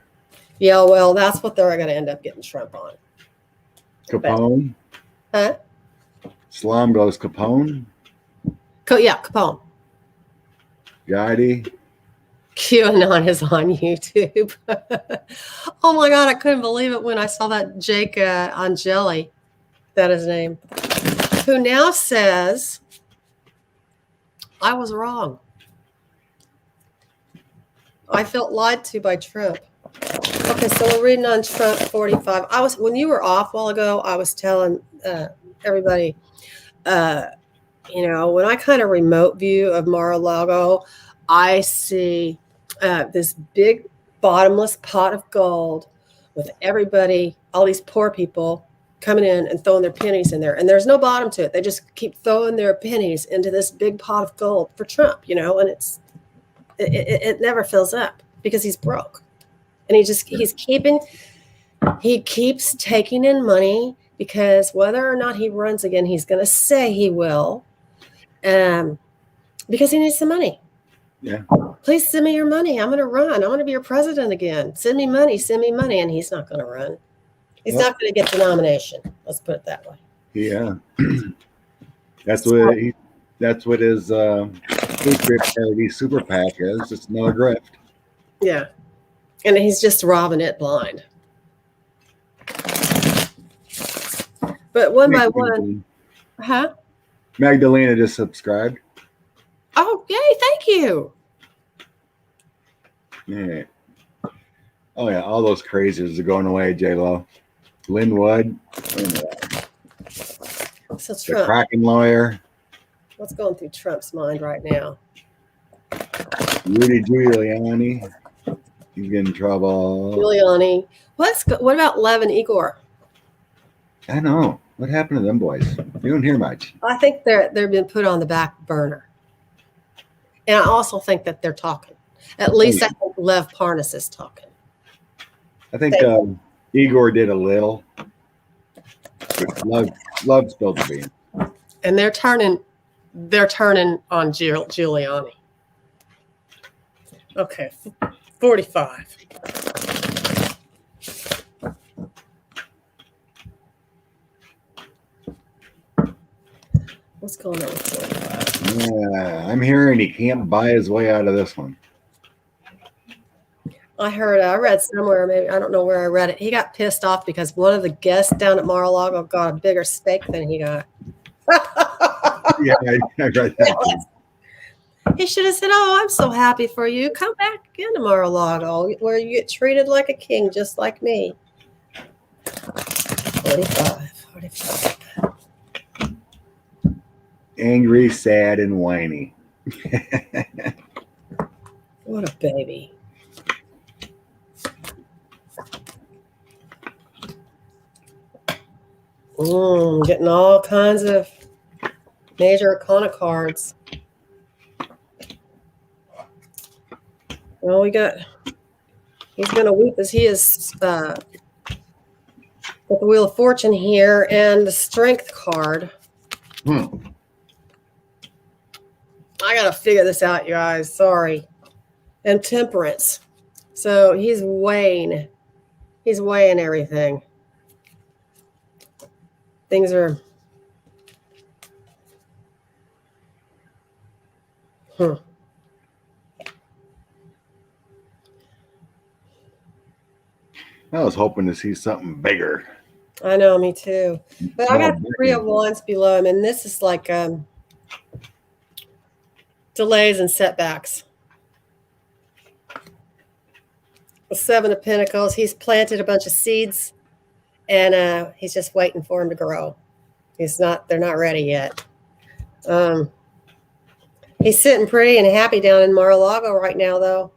Yeah, well, that's what they're going to end up getting Trump on. Capone? Huh? Slom goes Capone? Yeah, Capone. Gotti? QAnon is on YouTube. Oh my God, I couldn't believe it when I saw that Jake Angeli, that is his name, who now says, I was wrong. I felt lied to by Trump. Okay, so we're reading on Trump 45. When you were off a while ago, I was telling everybody, when I kind of remote view of Mar-a-Lago, I see this big bottomless pot of gold with everybody, all these poor people coming in and throwing their pennies in there. And there's no bottom to it. They just keep throwing their pennies into this big pot of gold for Trump, and it never fills up because he's broke. And he keeps taking in money because whether or not he runs again, he's going to say he will, because he needs the money. Yeah. Please send me your money. I'm going to run. I want to be your president again. Send me money. Send me money. And he's not going to run. He's not going to get the nomination. Let's put it that way. Yeah. That's what his Patriot Party super PAC is. It's another grift. Yeah. And he's just robbing it blind. But one by one. Huh? Magdalena just subscribed. Oh, yay. Thank you. Yeah. Oh, yeah. All those crazies are going away, J-Lo. Linwood. So The Trump. Kraken lawyer. What's going through Trump's mind right now? Rudy Giuliani. He's getting in trouble. Giuliani. What about Lev and Igor? I know. What happened to them boys? You don't hear much. I think they've been put on the back burner. And I also think that they're talking. At least I think Lev Parnas is talking. I think Igor did a little. But Love spilled the beans. And they're turning on Giuliani. Okay, 45. What's going on with 45? Yeah, I'm hearing he can't buy his way out of this one. I read somewhere, maybe, I don't know where I read it. He got pissed off because one of the guests down at Mar-a-Lago got a bigger steak than he got. Yeah, I read that. He should have said, "Oh, I'm so happy for you. Come back again to Mar-a-Lago, where you get treated like a king, just like me." 45. Angry, sad, and whiny. What a baby. Getting all kinds of major arcana cards. Well, he's going to weep as he is with the Wheel of Fortune here and the Strength card. I got to figure this out, you guys. Sorry. And Temperance. So he's weighing everything. Things are. I was hoping to see something bigger. I know, me too. But I More got the Three of Wands below him, and this is like delays and setbacks. The Seven of Pentacles. He's planted a bunch of seeds, and he's just waiting for them to grow. They're not ready yet. He's sitting pretty and happy down in Mar-a-Lago right now, though.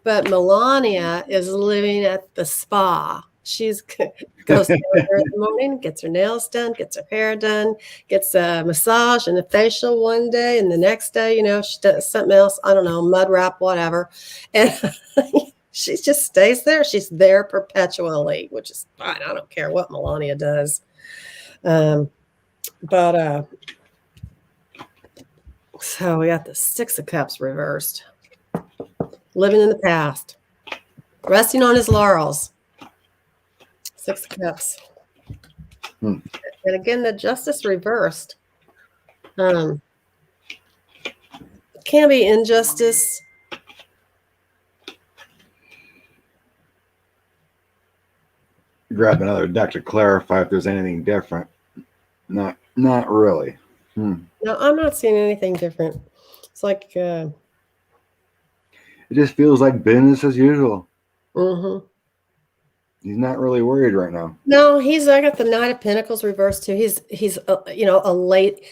But Melania is living at the spa. She's goes there in the morning, gets her nails done, gets her hair done, gets a massage and a facial one day, and the next day, she does something else. I don't know, mud wrap, whatever. And she just stays there. She's there perpetually, which is fine. I don't care what Melania does. So we got the Six of Cups reversed. Living in the past. Resting on his laurels. Six of Cups. And again, the Justice reversed. Can be injustice. Grab another deck to clarify if there's anything different. Not really. No, I'm not seeing anything different. It's like it just feels like business as usual. He's not really worried right now. No, I got the Knight of Pentacles reversed too. He's a late.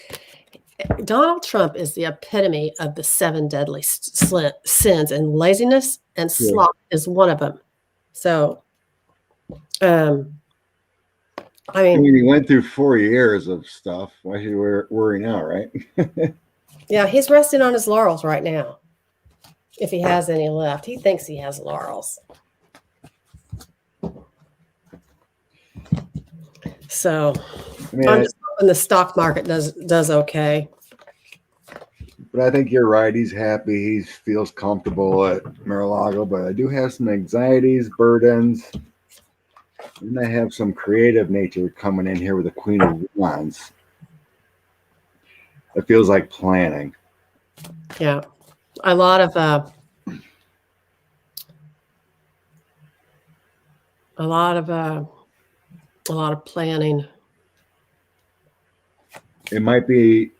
Donald Trump is the epitome of the 7 deadly sins, and laziness and sloth is one of them. So, I mean, he went through 4 years of stuff. Why should he worry now, right? Yeah, he's resting on his laurels right now. If he has any left, he thinks he has laurels. So, I'm just hoping the stock market does okay. But I think you're right. He's happy. He feels comfortable at Mar-a-Lago. But I do have some anxieties, burdens. And I have some creative nature coming in here with the Queen of Wands. It feels like planning. Yeah. A lot of planning. It might be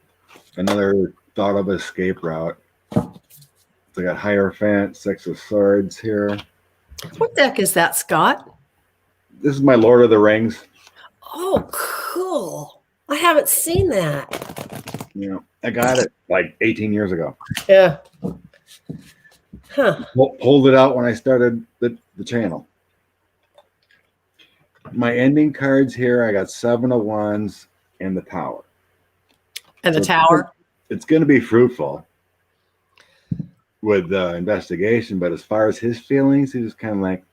another thought of escape route. They got Hierophant, Six of Swords here. What deck is that, Scott? This is my Lord of the Rings. Oh, cool. I haven't seen that. I got it like 18 years ago. Yeah. Huh. Pulled it out when I started the channel. My ending cards here, I got 7 of Wands and the Tower. And the Tower? It's going to be fruitful with the investigation, but as far as his feelings, he's just kind of like,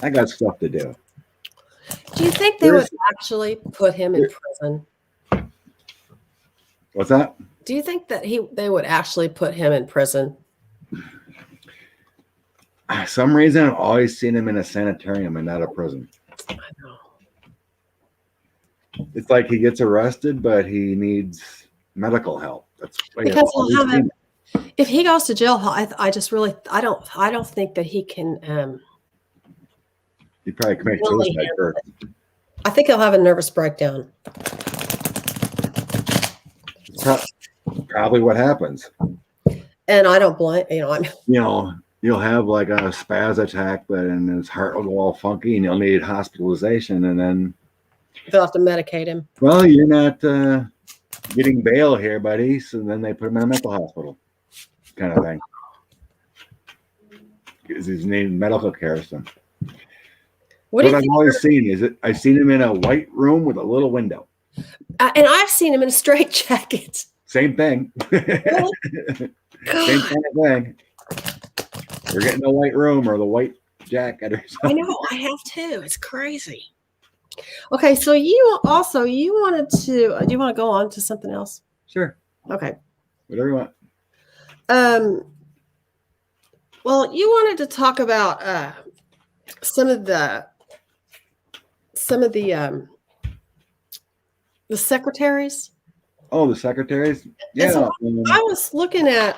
I got stuff to do. Do you think they would actually put him in prison? What's that? Do you think that they would actually put him in prison? Some reason I've always seen him in a sanitarium and not a prison. I know. It's like he gets arrested, but he needs medical help. That's Because all he'll we've have seen. if he goes to jail, I just really I don't think that he can He probably commit really suicide handle first. it. I think he'll have a nervous breakdown. It's probably what happens. And I don't blame You'll have like a spaz attack, but and his heart will go all funky, and you'll need hospitalization, and then they'll have to medicate him. well, you're not getting bail here, buddy. So then they put him in a mental hospital, kind of thing, because he's needing medical care. So. What I've always seen is I've seen him in a white room with a little window. And I've seen him in a straitjacket. Same thing. Really? Same kind of thing. We're getting the white room or the white jacket or something. I know, I have too. It's crazy. Okay, so you wanted to do you want to go on to something else? Sure. Okay. Whatever you want. Well, you wanted to talk about some of the secretaries. Oh, the secretaries? Yeah. So I was looking at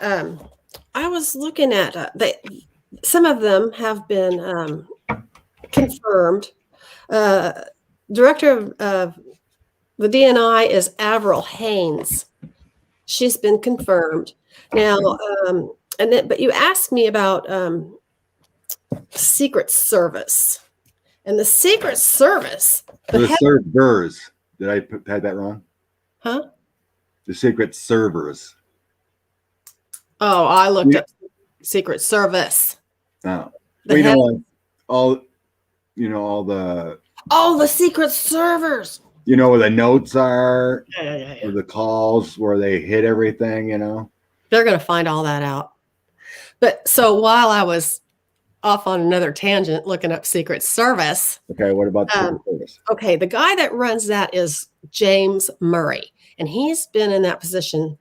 some of them have been confirmed. Director of the DNI is Avril Haines. She's been confirmed. Now, but you asked me about Secret Service. And the Secret Service. The servers. Did I had that wrong? Huh? The Secret Servers. Oh, I looked up Secret Service. Oh. The all the Oh, the secret servers. Where the notes are, Yeah. or the calls where they hit everything, They're going to find all that out. But so while I was off on another tangent looking up Secret Service. Okay, what about Secret Service? Okay, the guy that runs that is James Murray. And he's been in that position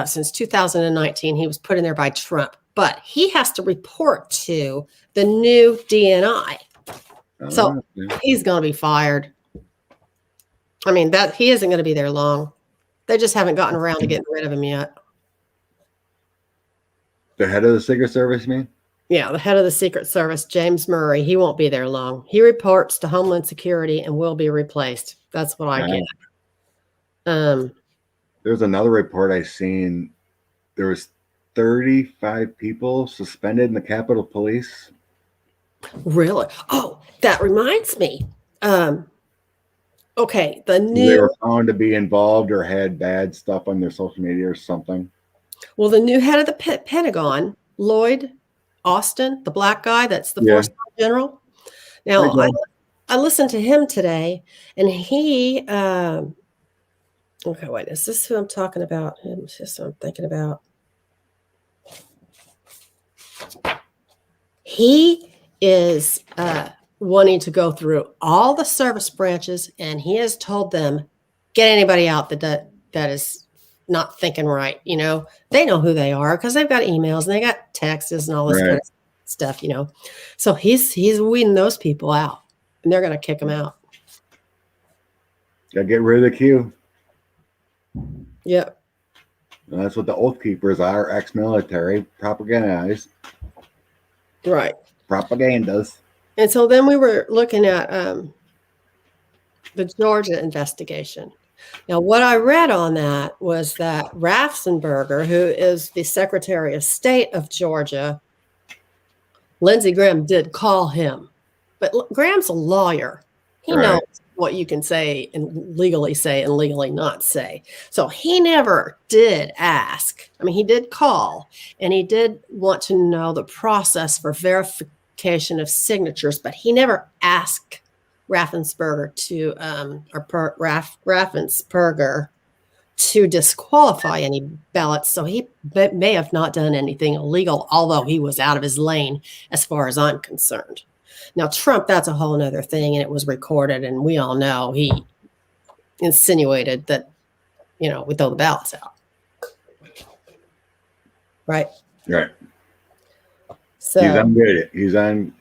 since 2019. He was put in there by Trump. But he has to report to the new DNI. So he's going to be fired. I mean, that he isn't going to be there long. They just haven't gotten around to getting rid of him yet. The head of the Secret Service, you mean? Yeah, the head of the Secret Service, James Murray, he won't be there long. He reports to Homeland Security and will be replaced. That's what I get. There's another report I seen. There was 35 people suspended in the Capitol Police. Really? Oh, that reminds me. Okay, the new they were found to be involved or had bad stuff on their social media or something. Well, the new head of the Pentagon, Lloyd Austin, the black guy, that's the four-star general. Now, I listened to him today, and he. Okay, wait. Is this who I'm talking about? Is this who I'm thinking about? He is wanting to go through all the service branches, and he has told them, get anybody out that is not thinking right. They know who they are because they've got emails and they got texts and all this kind of stuff. So he's weeding those people out, and they're going to kick them out. Got to get rid of the queue. Yep. And that's what the Oath Keepers are, ex-military, propagandized. Right. Propagandas. And so then we were looking at the Georgia investigation. Now, what I read on that was that Raffensperger, who is the Secretary of State of Georgia, Lindsey Graham did call him. But Graham's a lawyer. He knows what you can say and legally not say. So he never did ask. I mean, he did call, and he did want to know the process for verification of signatures, but he never asked Raffensperger to disqualify any ballots. So he may have not done anything illegal, although he was out of his lane as far as I'm concerned. Now, Trump, that's a whole other thing, and it was recorded, and we all know he insinuated that, we throw the ballots out. Right? Right. So he's undid it. He's on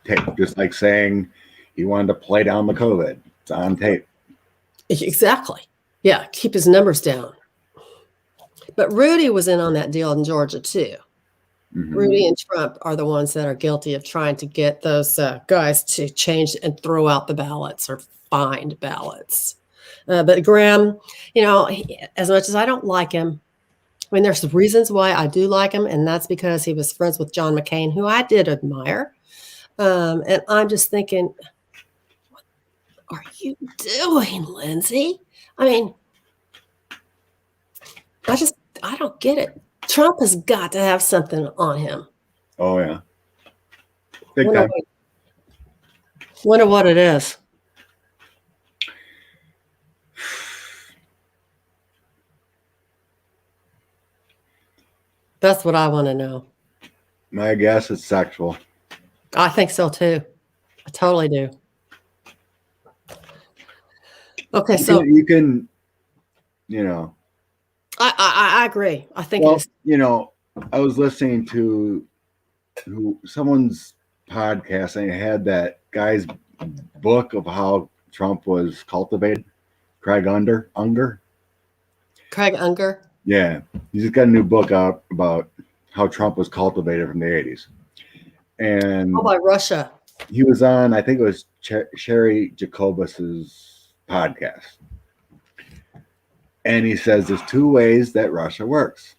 tape, just like saying he wanted to play down the COVID. It's on tape. Exactly. Yeah, keep his numbers down. But Rudy was in on that deal in Georgia too. Mhm. Rudy and Trump are the ones that are guilty of trying to get those guys to change and throw out the ballots or find ballots. But Graham, as much as I don't like him, I mean, there's reasons why I do like him, and that's because he was friends with John McCain, who I did admire. And I'm just thinking, what are you doing, Lindsay? I mean, I don't get it. Trump has got to have something on him. Oh yeah, big Wonder time. wonder what it is. That's what I want to know. My guess is sexual. I think so too. I totally do. Okay, so You can, I agree. I think well, it is. I was listening to someone's podcast and it had that guy's book of how Trump was cultivated. Craig Unger. Craig Unger. Yeah, he's just got a new book out about how Trump was cultivated from the 80s. And Oh, by Russia. he was on, I think it was Sherry Jacobus's podcast. And he says there's two ways that Russia works: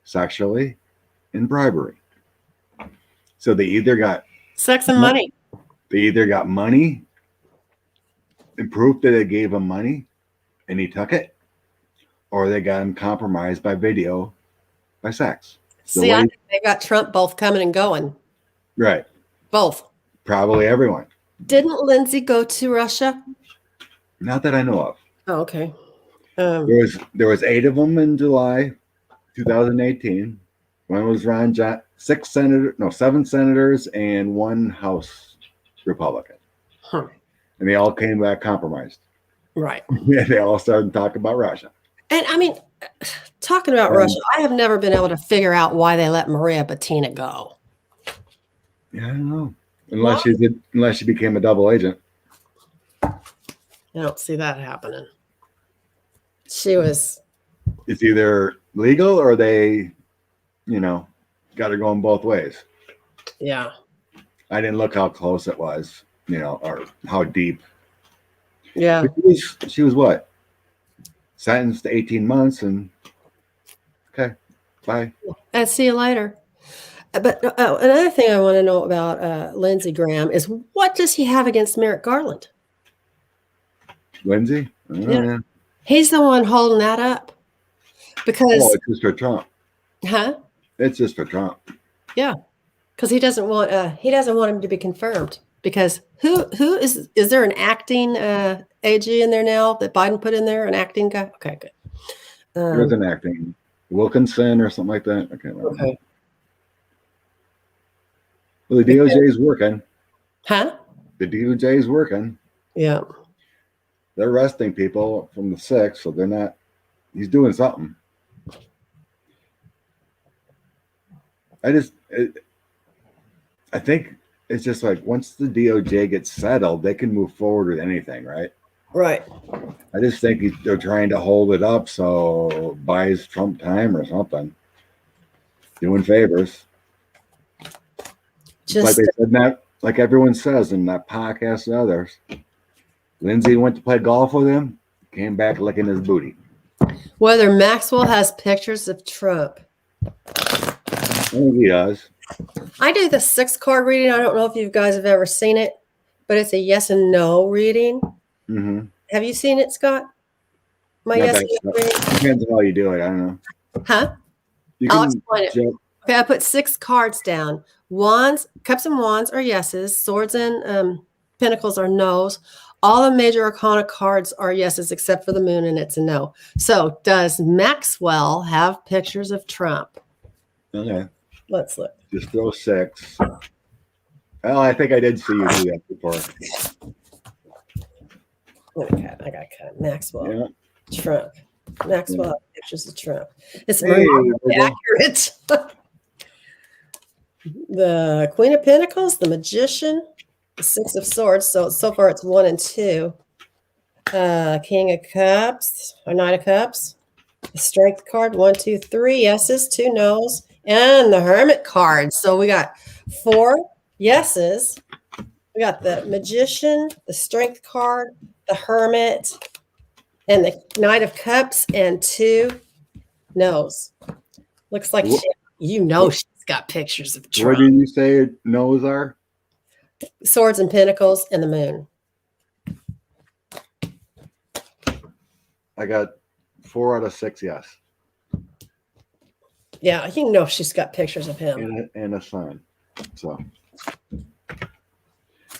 sexually and bribery. So they either got Sex and money. money and proof that they gave him money and he took it, or they got him compromised by video, by sex. See, I think they got Trump both coming and going. Right. Both. Probably everyone. Didn't Lindsay go to Russia? Not that I know of. Oh, okay. There was 8 of them in July 2018. One was Ron John, 7 senators and 1 House Republican. Huh. And they all came back compromised. Right. Yeah, they all started talking about Russia. And I mean, talking about Russia, I have never been able to figure out why they let Maria Butina go. Yeah, I don't know. Unless she became a double agent. I don't see that happening. She was. It's either legal or they, got her going both ways. Yeah. I didn't look how close it was, or how deep. Yeah. She was what? Sentenced to 18 months and okay, bye. And see you later. But another thing I want to know about Lindsey Graham is, what does he have against Merrick Garland? Lindsay? Yeah. He's the one holding that up. Because it's just for Trump. Huh? It's just for Trump. Yeah. Because he doesn't want him to be confirmed. Because who is there an acting AG in there now that Biden put in there? An acting guy? Okay, good. There's an acting Wilkinson or something like that. Okay. Well, the DOJ is working. Huh? The DOJ is working. Yeah. They're arresting people from the 6th, so they're not. He's doing something. I think it's just like once the DOJ gets settled, they can move forward with anything, right? Right. I just think they're trying to hold it up so buys Trump time or something. Doing favors. Just like they said that, like everyone says in that podcast and others. Lindsay went to play golf with him, came back licking his booty. Whether Maxwell has pictures of Trump. I think he does. I do the 6-card reading. I don't know if you guys have ever seen it, but it's a yes and no reading. Mm-hmm. Have you seen it, Scott? My yes and no reading? Depends on how you do it. I don't know. Huh? I'll explain it. Okay, I put 6 cards down. Wands, cups and wands are yeses. Swords and pentacles are no's. All the major arcana cards are yeses except for the moon, and it's a no. So does Maxwell have pictures of Trump? Okay. Let's look. Just throw 6. Well, I think I did see you do that before. I got cut. Maxwell. Yeah. Trump. Maxwell have pictures of Trump. It's accurate. The Queen of Pentacles, the Magician, the 6 of Swords. So far it's 1 and 2. King of Cups or Knight of Cups. The Strength card, 1, 2, 3 yeses, 2 nos, and the Hermit card. So we got 4 yeses. We got the Magician, the Strength card, the Hermit, and the Knight of Cups, and 2 nos. Looks like she's got pictures of Trump. What did you say no's are? Swords and Pentacles and the Moon. I got 4 out of 6 yes. Yeah, she's got pictures of him. And a sun. So.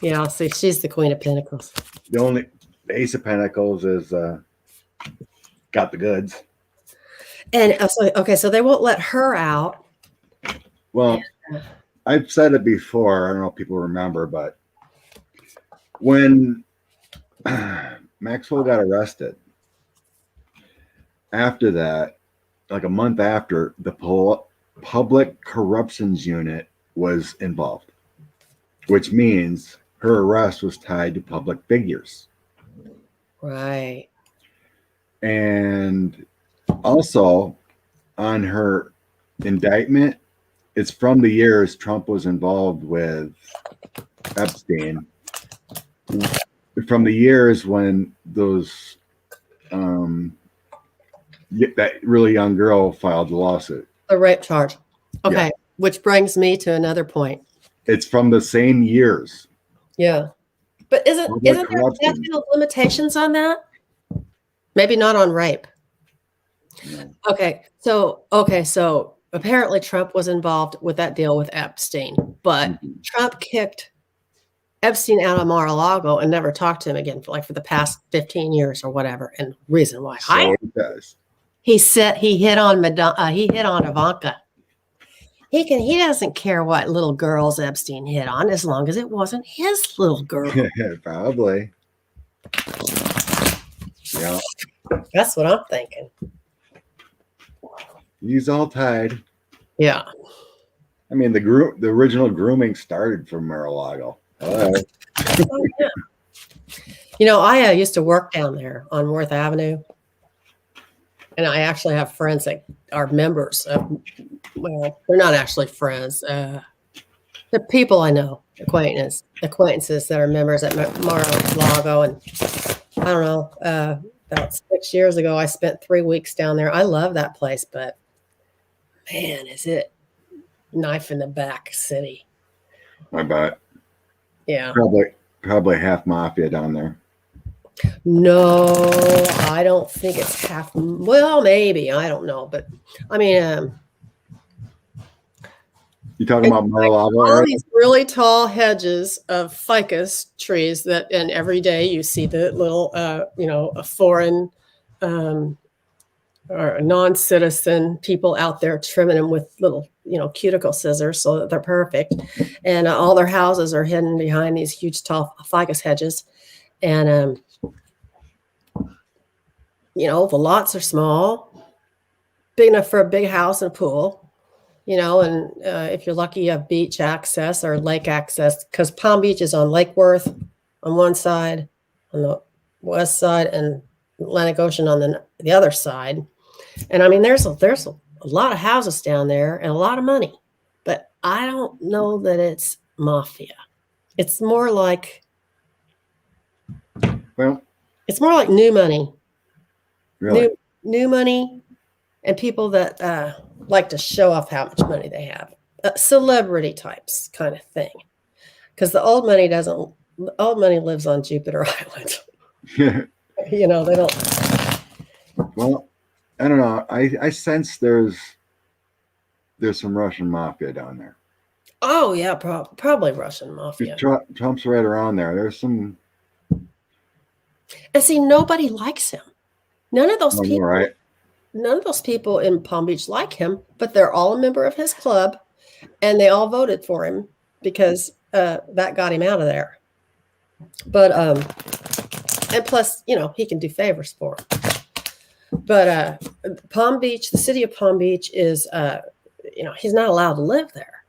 Yeah, I'll see. She's the Queen of Pentacles. The only Ace of Pentacles is got the goods. And so they won't let her out. Well, I've said it before. I don't know if people remember, but when Maxwell got arrested, after that, like a month after, the Public Corruptions Unit was involved, which means her arrest was tied to public figures. Right. And also on her indictment, it's from the years Trump was involved with Epstein, from the years when those that really young girl filed the lawsuit. The rape charge. Okay. Yeah. Which brings me to another point. It's from the same years. Yeah. But isn't there statute of limitations on that? Maybe not on rape. No. Okay. So apparently Trump was involved with that deal with Epstein, but Trump kicked Epstein out of Mar-a-Lago and never talked to him again for the past 15 years or whatever. And reason why he said he hit on Ivanka. He doesn't care what little girls Epstein hit on as long as it wasn't his little girl. Probably. Yeah. That's what I'm thinking. He's all tied. Yeah. I mean, the original grooming started from Mar-a-Lago. Oh, yeah. I used to work down there on Worth Avenue. And I actually have friends that are members of, well, they're not actually friends. The people I know, acquaintances that are members at Mar-a-Lago. And I don't know, about 6 years ago, I spent 3 weeks down there. I love that place, but man, is it knife in the back city. I bet. Yeah. Probably half mafia down there. No, I don't think it's half. Well, maybe. I don't know. But I mean, you talking about Mar-a-Lago? All these really tall hedges of ficus trees and every day you see the little, a foreign or non-citizen people out there trimming them with little, cuticle scissors so that they're perfect. And all their houses are hidden behind these huge tall ficus hedges. And, the lots are small, big enough for a big house and a pool, and if you're lucky, you have beach access or lake access because Palm Beach is on Lake Worth on one side, on the west side, and Atlantic Ocean on the other side. And I mean, there's a lot of houses down there and a lot of money, but I don't know that it's mafia. It's more like, new money. Really? New money and people that like to show off how much money they have. Celebrity types kind of thing. Because the old money lives on Jupiter Island. They don't. Well, I don't know. I sense there's some Russian mafia down there. Oh, yeah, probably Russian mafia. Trump's right around there. There's some. And see, nobody likes him. None of those people. Right. None of those people in Palm Beach like him, but they're all a member of his club, and they all voted for him because that got him out of there. But and plus, he can do favors for him. But Palm Beach, the city of Palm Beach is, he's not allowed to live there,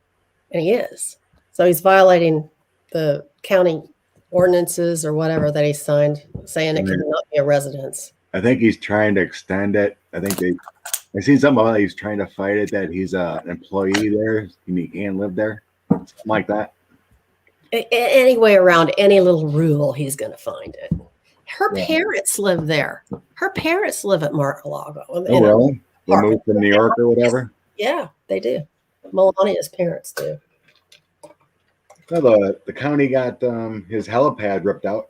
and he is. So he's violating the county ordinances or whatever that he signed saying it Right. cannot be a residence. I think he's trying to extend it. I seen something about he's trying to fight it that he's an employee there and he can't live there. Something like that. Any way around any little rule, he's going to find it. Her Yeah. parents live there. Her parents live at Mar-a-Lago. Oh, really? They moved from New York or whatever? Yeah, they do. Melania's parents do. Well, the county got his helipad ripped out.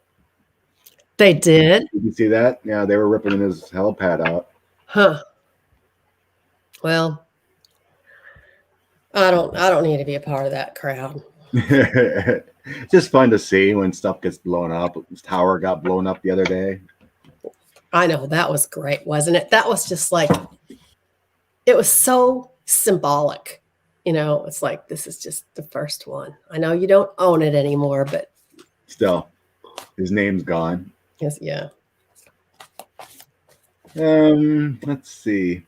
They did? Did you see that? Yeah, they were ripping his helipad out. Huh. Well, I don't need to be a part of that crowd. Just fun to see when stuff gets blown up. His tower got blown up the other day. I know, that was great, wasn't it? That was just like, it was so symbolic. You know, it's like, this is just the first one. I know you don't own it anymore, but Still, his name's gone. yes, yeah. Let's see.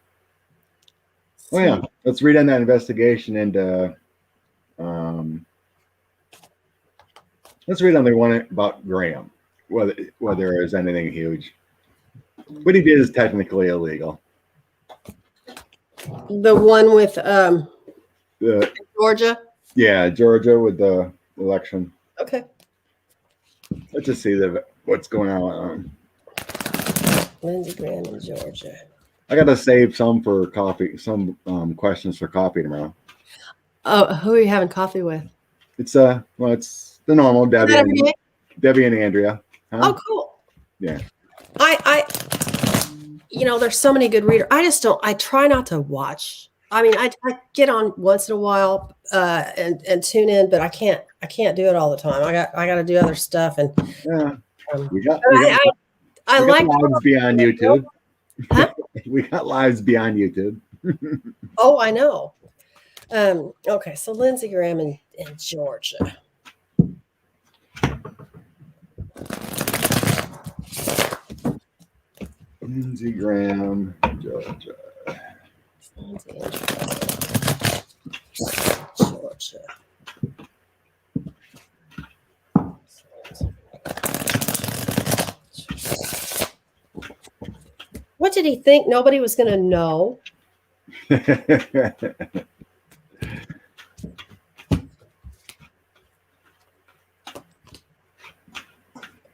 Oh yeah, let's read on that investigation into let's read on the one about Graham, whether there's anything huge. What he did is technically illegal. The one with The Georgia. Yeah, Georgia with the election. Okay. Let's just see what's going on. Lindsey Graham in Georgia. I gotta save some for coffee. Some questions for coffee tomorrow. Oh, who are you having coffee with? It's it's the normal Debbie and Andrea. Huh? Oh, cool. Yeah. I there's so many good readers. I try not to watch. I mean, I get on once in a while and tune in, but I can't do it all the time. I got to do other stuff. And Yeah. I like lives beyond YouTube. Huh? We got lives beyond YouTube. Oh, I know. Okay, so Lindsey Graham in Georgia. Lindsey Graham, Georgia. Lindsey in Georgia. What did he think? Nobody was going to know.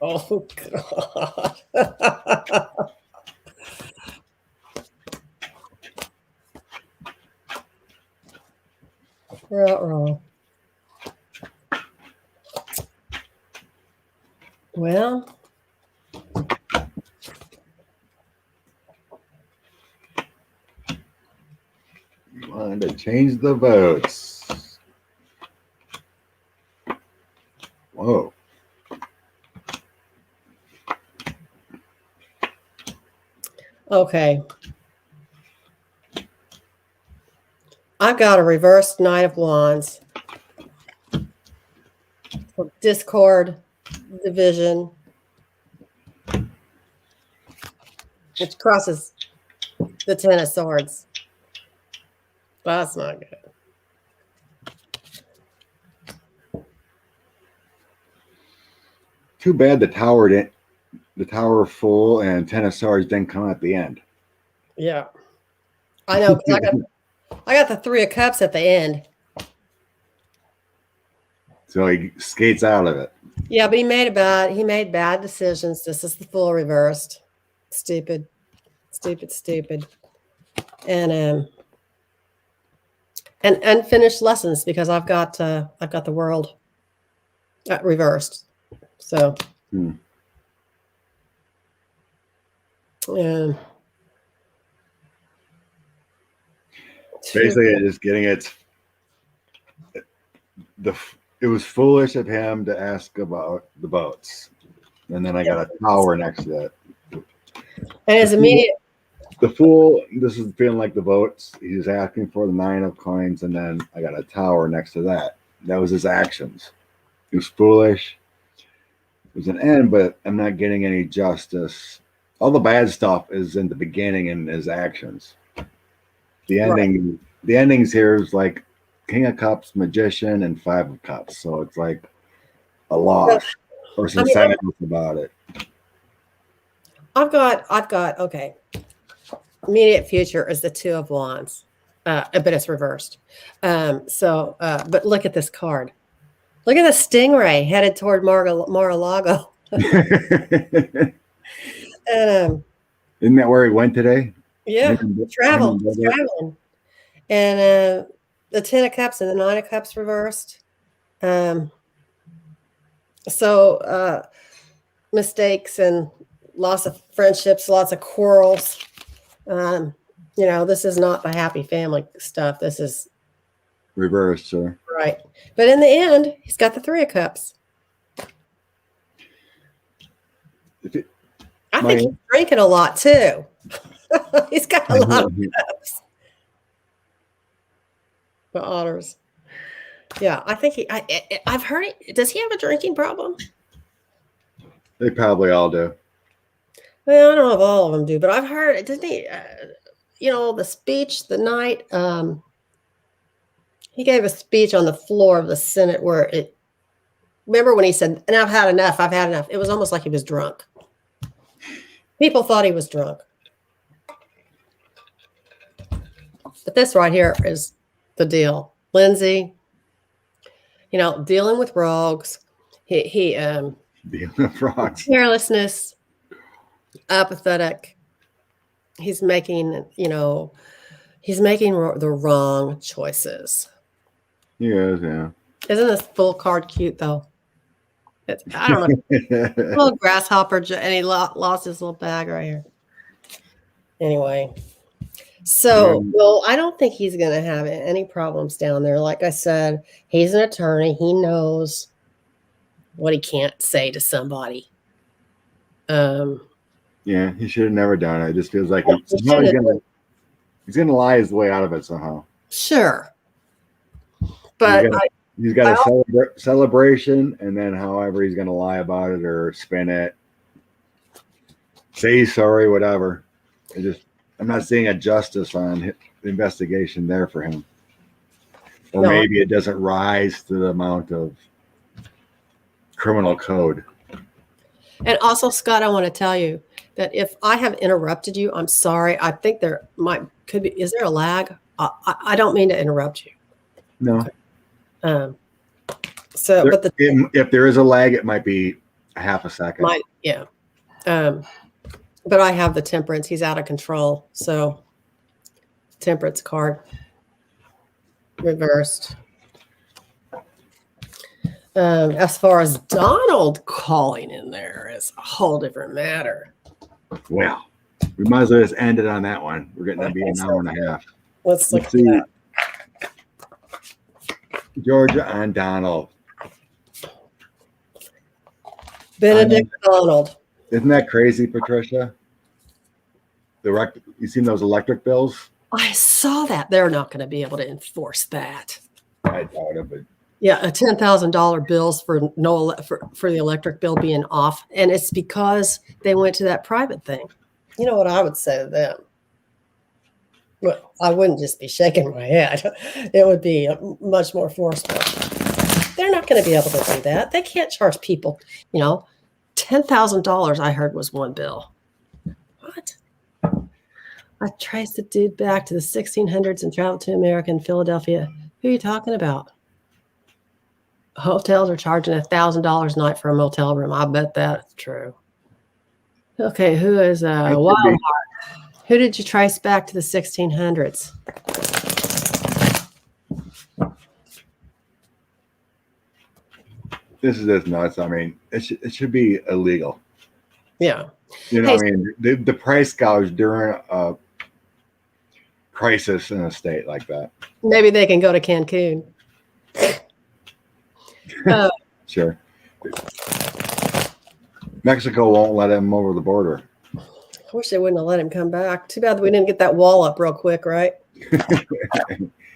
Oh, God. Wrong. Well, You wanted to change the votes. Whoa. okay. I've got a reversed Knight of Wands. Discord, division, which crosses the Ten of Swords. That's not good. Too bad the tower full and Ten of Swords didn't come at the end. Yeah, I know. 'Cause I got the Three of Cups at the end. So he skates out of it. Yeah, but he made bad decisions. This is the full reversed. Stupid. And unfinished lessons because I've got the world reversed. So yeah. Basically, just getting it was foolish of him to ask about the boats, and then I got a tower next to that. And his immediate. The fool. This is feeling like the votes. He's asking for the 9 of coins, and then I got a tower next to that. That was his actions. He was foolish. It was an end, but I'm not getting any justice. All the bad stuff is in the beginning in his actions. The ending, The endings here is like King of Cups, Magician, and 5 of Cups. So it's like a loss. or some sentence about it. I've got, okay. Immediate future is the Two of Wands, but it's reversed. But look at this card. Look at the stingray headed toward Mar-a-Lago. And Isn't that where he went today? yeah, traveling. And the Ten of Cups and the Nine of Cups reversed. Mistakes and loss of friendships, lots of quarrels. This is not the happy family stuff. This is reversed, sir. Right. But in the end, he's got the Three of Cups. I think he's drinking a lot too. He's got a lot of cups. The otters. Yeah, I think I've heard it. Does he have a drinking problem? They probably all do. Well, I don't know if all of them do, but I've heard it. Doesn't he? The speech the night he gave a speech on the floor of the Senate where remember when he said, "And I've had enough. I've had enough." It was almost like he was drunk. People thought he was drunk. But this right here is the deal. Lindsay, dealing with rogues. Dealing with frogs. Carelessness, apathetic. He's making the wrong choices. He is, yeah. Isn't this full card cute though? I don't know. Little grasshopper, and he lost his little bag right here. Anyway, well, I don't think he's going to have any problems down there. Like I said, he's an attorney. He knows what he can't say to somebody. Yeah, he should have never done it. It just feels like he's going to lie his way out of it somehow. Sure. But he's got a celebration, and then however he's going to lie about it or spin it, say he's sorry, whatever. I'm not seeing a justice on the investigation there for him. Or maybe it doesn't rise to the amount of criminal code. And also, Scott, I want to tell you that if I have interrupted you, I'm sorry. I think could be. Is there a lag? I don't mean to interrupt you. No. Okay. If there is a lag, it might be a half a second. Yeah. But I have the Temperance. He's out of control. So Temperance card reversed. As far as Donald calling in there is a whole different matter. Well, we might as well just end it on that one. We're getting to be an hour and a half. Let's look at that. Georgia and Donald. Benedict Donald. Isn't that crazy, Patricia? You seen those electric bills? I saw that. They're not going to be able to enforce that. I doubt it, but yeah, a $10,000 bills for the electric bill being off, and it's because they went to that private thing. You know what I would say to them? Well, I wouldn't just be shaking my head. It would be much more forceful. They're not going to be able to do that. They can't charge people, $10,000 I heard was one bill. What? I traced the dude back to the 1600s and traveled to America and Philadelphia. Who are you talking about? Hotels are charging $1,000 a night for a motel room. I bet that's true. Okay, who is Wildheart? Who did you trace back to the 1600s? This is just nuts. I mean, it should be illegal. Yeah. The price gouge during a crisis in a state like that. Maybe they can go to Cancun. Sure. Mexico won't let him over the border. I wish they wouldn't have let him come back. Too bad we didn't get that wall up real quick, right?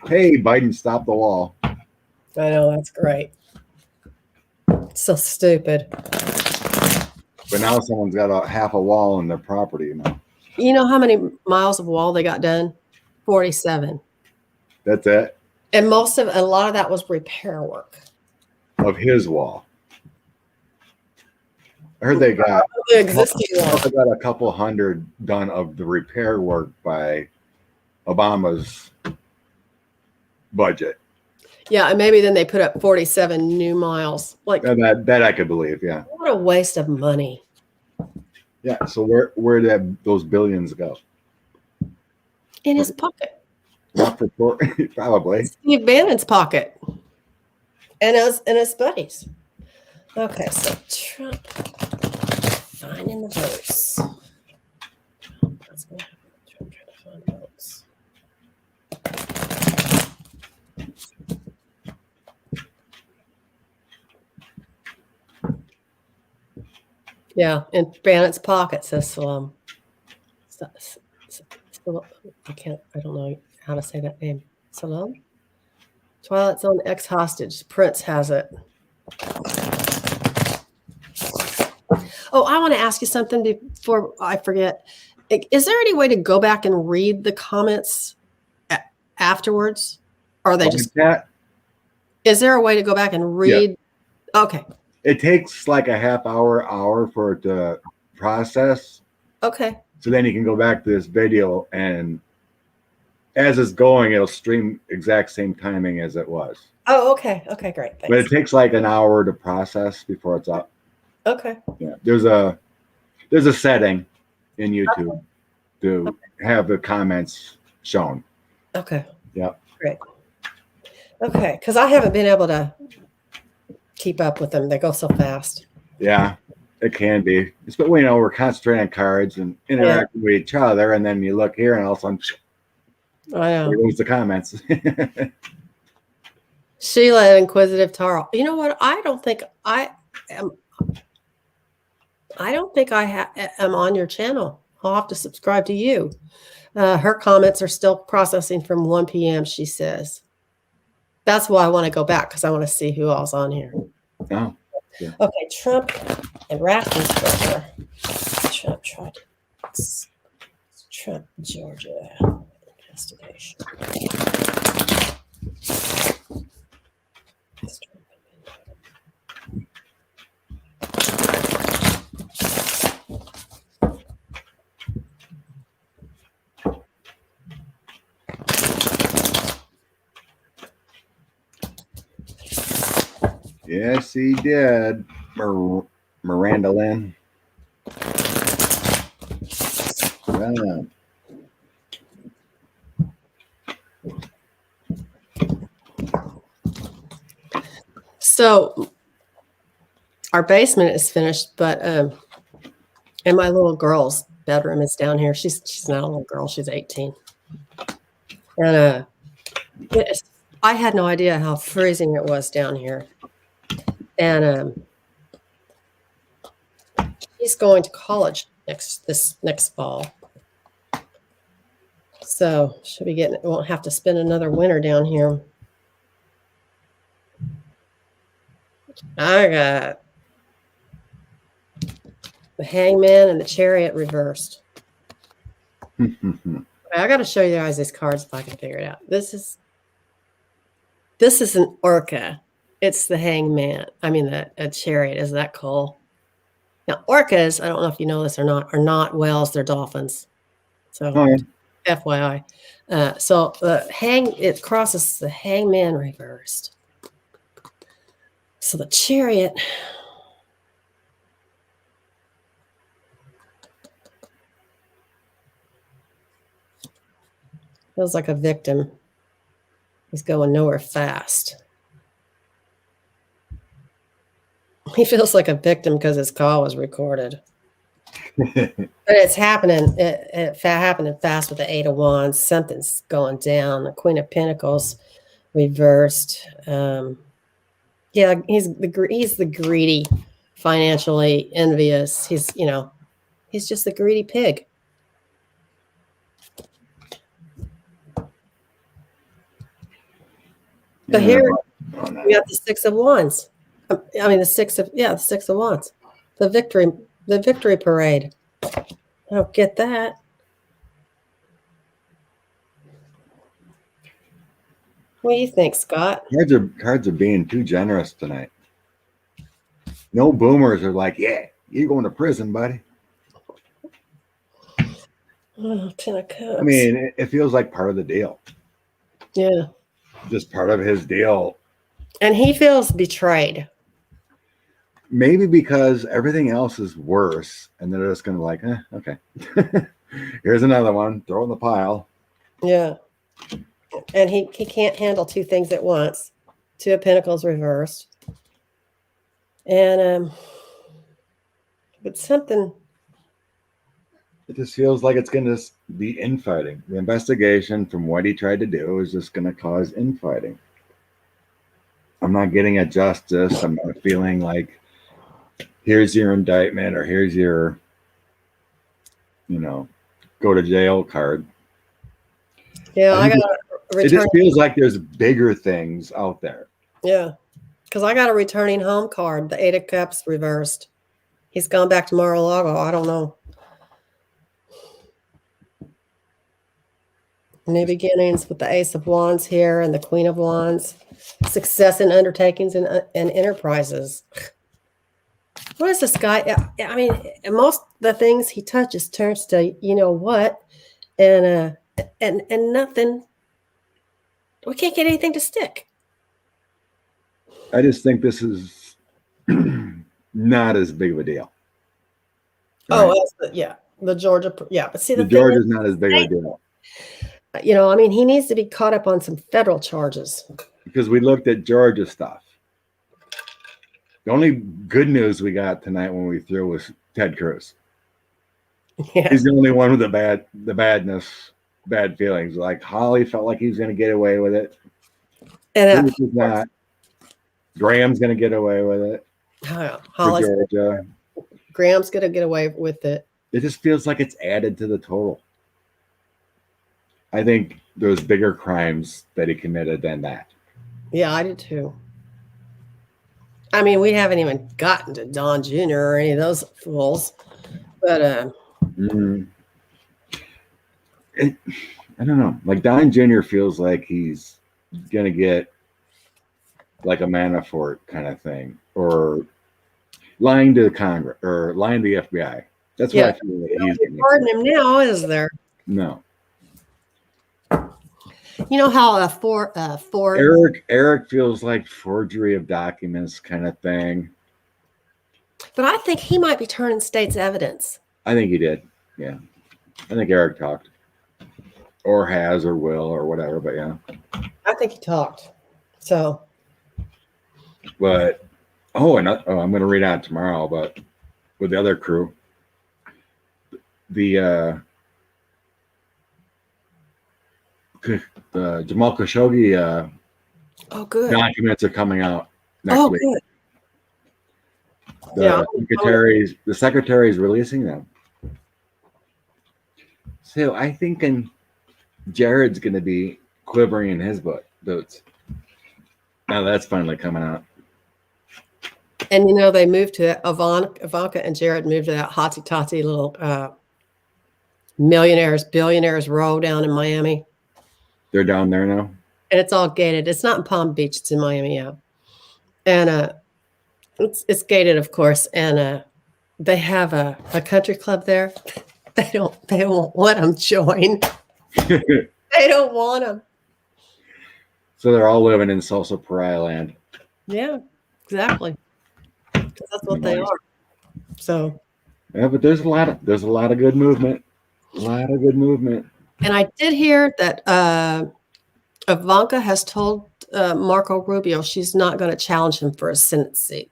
Hey, Biden, stop the wall. I know, that's great. It's so stupid. But now someone's got half a wall in their property. You know how many miles of wall they got done? 47. That's it? And a lot of that was repair work. Of his wall. I heard they got The existing one. they got a couple hundred done of the repair work by Obama's budget. Yeah, and maybe then they put up 47 new miles. Like, That I could believe. Yeah. what a waste of money. Yeah. So where did those billions go? In his pocket. Not for poor, probably. Steve Bannon's pocket. And his buddies. Okay, so Trump finding the votes. That's what happened. Trump trying to find votes. Yeah, in Bannon's pocket, says Salam. I don't know how to say that name. Salam? Twilight Zone ex-hostage. Prince has it. Oh, I want to ask you something before I forget. Is there any way to go back and read the comments afterwards? Or are they just... that? Is there a way to go back and read? Yeah. Okay. It takes like a half hour for it to process. Okay. So then you can go back to this video, and as it's going, it'll stream exact same timing as it was. Oh, okay. Okay, great. Thanks. But it takes like an hour to process before it's up. Okay. Yeah. There's a setting in YouTube to have the comments shown. Okay. Yep. Great. Okay, because I haven't been able to keep up with them. They go so fast. Yeah, it can be. But we're concentrating on cards and interacting with each other, and then you look here, and all of a sudden, I know. there goes the comments. Sheila, Inquisitive Taro. You know what? I don't think I am. I don't think I am on your channel. I'll have to subscribe to you. Her comments are still processing from 1 p.m. She says. That's why I want to go back, because I want to see who all's on here. Oh, yeah. Okay, Trump and Raffensperger. Trump tried Trump, Georgia investigation. Yes, he did. Miranda Lynn. Yeah. So our basement is finished, but and my little girl's bedroom is down here. She's not a little girl; she's 18, and I had no idea how freezing it was down here. And he's going to college this next fall, so won't have to spend another winter down here. I got the Hangman and the Chariot reversed. I got to show you guys these cards if I can figure it out. This is an orca. It's the Hangman. I mean, a Chariot. Isn't that cool? Now, orcas, I don't know if you know this or not, are not whales. They're dolphins. So, FYI. So it crosses the Hangman reversed. So the Chariot. Feels like a victim. He's going nowhere fast. He feels like a victim because his call was recorded. But it's happening. It happening fast with the 8 of Wands. Something's going down. The Queen of Pentacles reversed. Yeah, he's the greedy, financially envious. He's just the greedy pig. But here we got the 6 of Wands. I mean, the 6 of Wands. The victory parade. I don't get that. What do you think, Scott? Cards are being too generous tonight. No boomers are like, yeah, You're going to prison, buddy. Oh, Ten of Cups. I mean, it feels like part of the deal. Yeah. Just part of his deal. And he feels betrayed. Maybe because everything else is worse, and they're just going to like, okay. Here's another one. Throw it in the pile. Yeah. And he can't handle two things at once. Two of Pentacles reversed. And but something. It just feels like it's going to be infighting. The investigation from what he tried to do is just going to cause infighting. I'm not getting a justice. I'm not feeling like here's your indictment or here's your, go to jail card. Yeah, I got to return. It just feels like there's bigger things out there. Yeah, because I got a returning home card. The Eight of Cups reversed. He's gone back to Mar-a-Lago. I don't know. New beginnings with the Ace of Wands here and the Queen of Wands. Success in undertakings and enterprises. What is this guy? I mean, most of the things he touches turns to you know what, and nothing. We can't get anything to stick. I just think this is not as big of a deal. Right? Oh, the Georgia. Yeah, but see, the Georgia's not as big of a deal. I mean, he needs to be caught up on some federal charges. Because we looked at Georgia stuff. The only good news we got tonight when we threw was Ted Cruz. Yeah. He's the only one with the bad feelings. Like Hawley felt like he was going to get away with it. And not. Graham's going to get away with it. Georgia. Graham's going to get away with it. It just feels like it's added to the total. I think there's bigger crimes that he committed than that. Yeah, I do too. I mean, we haven't even gotten to Don Jr. or any of those fools. But I don't know. Like Don Jr. feels like he's going to get like a Manafort kind of thing, or lying to the Congress or lying to the FBI. That's what I feel like he's going to pardon him now, is there? No. You know how Eric feels like forgery of documents kind of thing. But I think he might be turning state's evidence. I think he did. Yeah. I think Eric talked. Or has or will or whatever, but yeah. I think he talked. So. But I'm going to read out tomorrow, but with the other crew. The Jamal Khashoggi good. documents are coming out next week. Good. The secretary's releasing them. So I think Jared's going to be quivering in his boots. Now that's finally coming out. And they moved to Ivanka and Jared moved to that hotty-totty little billionaires row down in Miami. They're down there now? And it's all gated. It's not in Palm Beach. It's in Miami, yeah. And it's gated, of course. And they have a country club there. They won't let them join. They don't want them. So they're all living in Salsa Pariah land. Yeah, exactly. Because that's what they are. So. Yeah, but there's a lot of good movement. A lot of good movement. And I did hear that Ivanka has told Marco Rubio she's not going to challenge him for a Senate seat.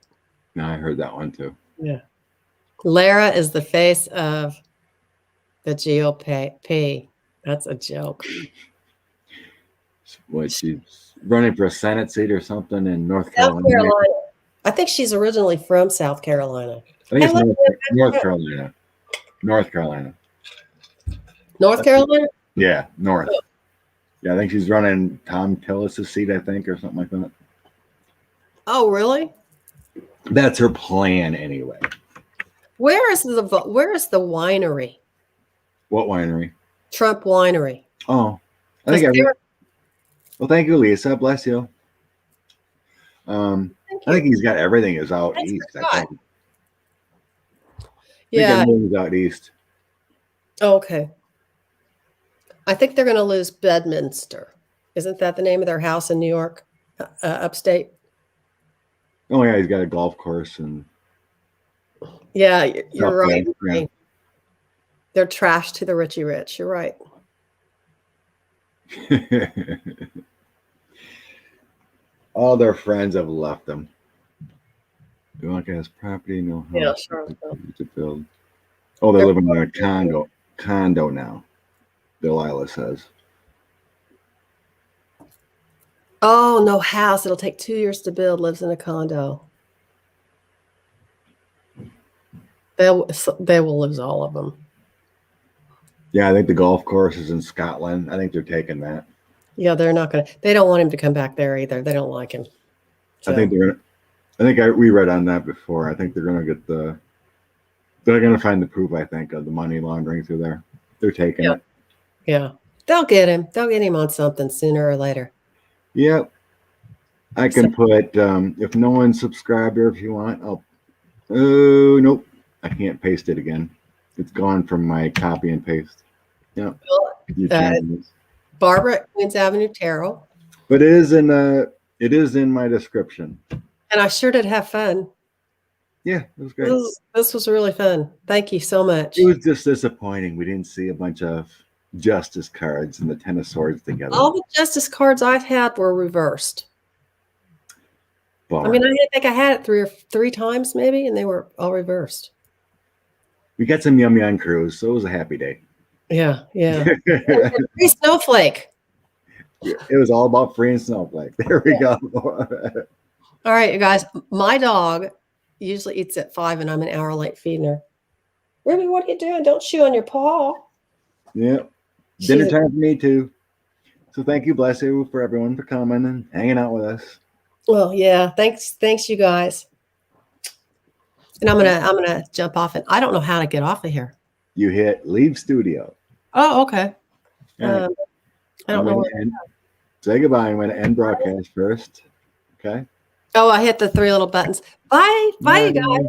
No, I heard that one too. Yeah. Lara is the face of the GOP. That's a joke. What, she's running for a Senate seat or something in North Carolina? I think she's originally from South Carolina. I think it's North Carolina. North Carolina. North Carolina? Yeah, North. Oh. Yeah, I think she's running Tom Tillis' seat, I think, or something like that. Oh, really? That's her plan, anyway. Where is the winery? What winery? Trump Winery. Oh, I think well, thank you, Lisa. Bless you. I think he's got everything is out east. I think. Yeah. Moves out east. Oh, okay. I think they're going to lose Bedminster. Isn't that the name of their house in New York, upstate? Oh yeah, he's got a golf course and Yeah, you're South right. Bend, yeah. They're trash to the Richie Rich. You're right. All their friends have left them. They want his property, no house Yeah, sure. to build. Oh, they're living in a condo now. Delilah says. Oh, no house. It'll take 2 years to build. Lives in a condo. They will lose all of them. Yeah, I think the golf course is in Scotland. I think they're taking that. Yeah, they're not going to. They don't want him to come back there either. They don't like him. So. I think they're gonna. We read on that before. I think they're gonna get the. They're gonna find the proof. I think of the money laundering through there. They're taking it. Yeah, they'll get him. They'll get him on something sooner or later. Yep. I can put if no one subscribed or if you want. Oh nope. I can't paste it again. It's gone from my copy and paste. Yeah. Barbara at Queens Avenue Tarot. But it is in my description. And I sure did have fun. Yeah, it was great. This was really fun. Thank you so much. It was just disappointing. We didn't see a bunch of justice cards and the Ten of Swords together. All the justice cards I've had were reversed. Bar. I mean, I think I had it three times maybe, and they were all reversed. We got some yummy on cruise, so it was a happy day. Yeah. Free snowflake. It was all about free and snowflake. There we go. All right, you guys. My dog usually eats at 5, and I'm an hour late feeding her. Ruby, what are you doing? Don't chew on your paw. Yeah. Dinner time for me too. So thank you, bless you, for everyone for coming and hanging out with us. Well, yeah. Thanks, you guys. And I'm gonna jump off, and I don't know how to get off of here. You hit leave studio. Oh, okay. Right. I don't know. Say goodbye. I'm going to end broadcast first. Okay. Oh, I hit the 3 little buttons. Bye, you guys.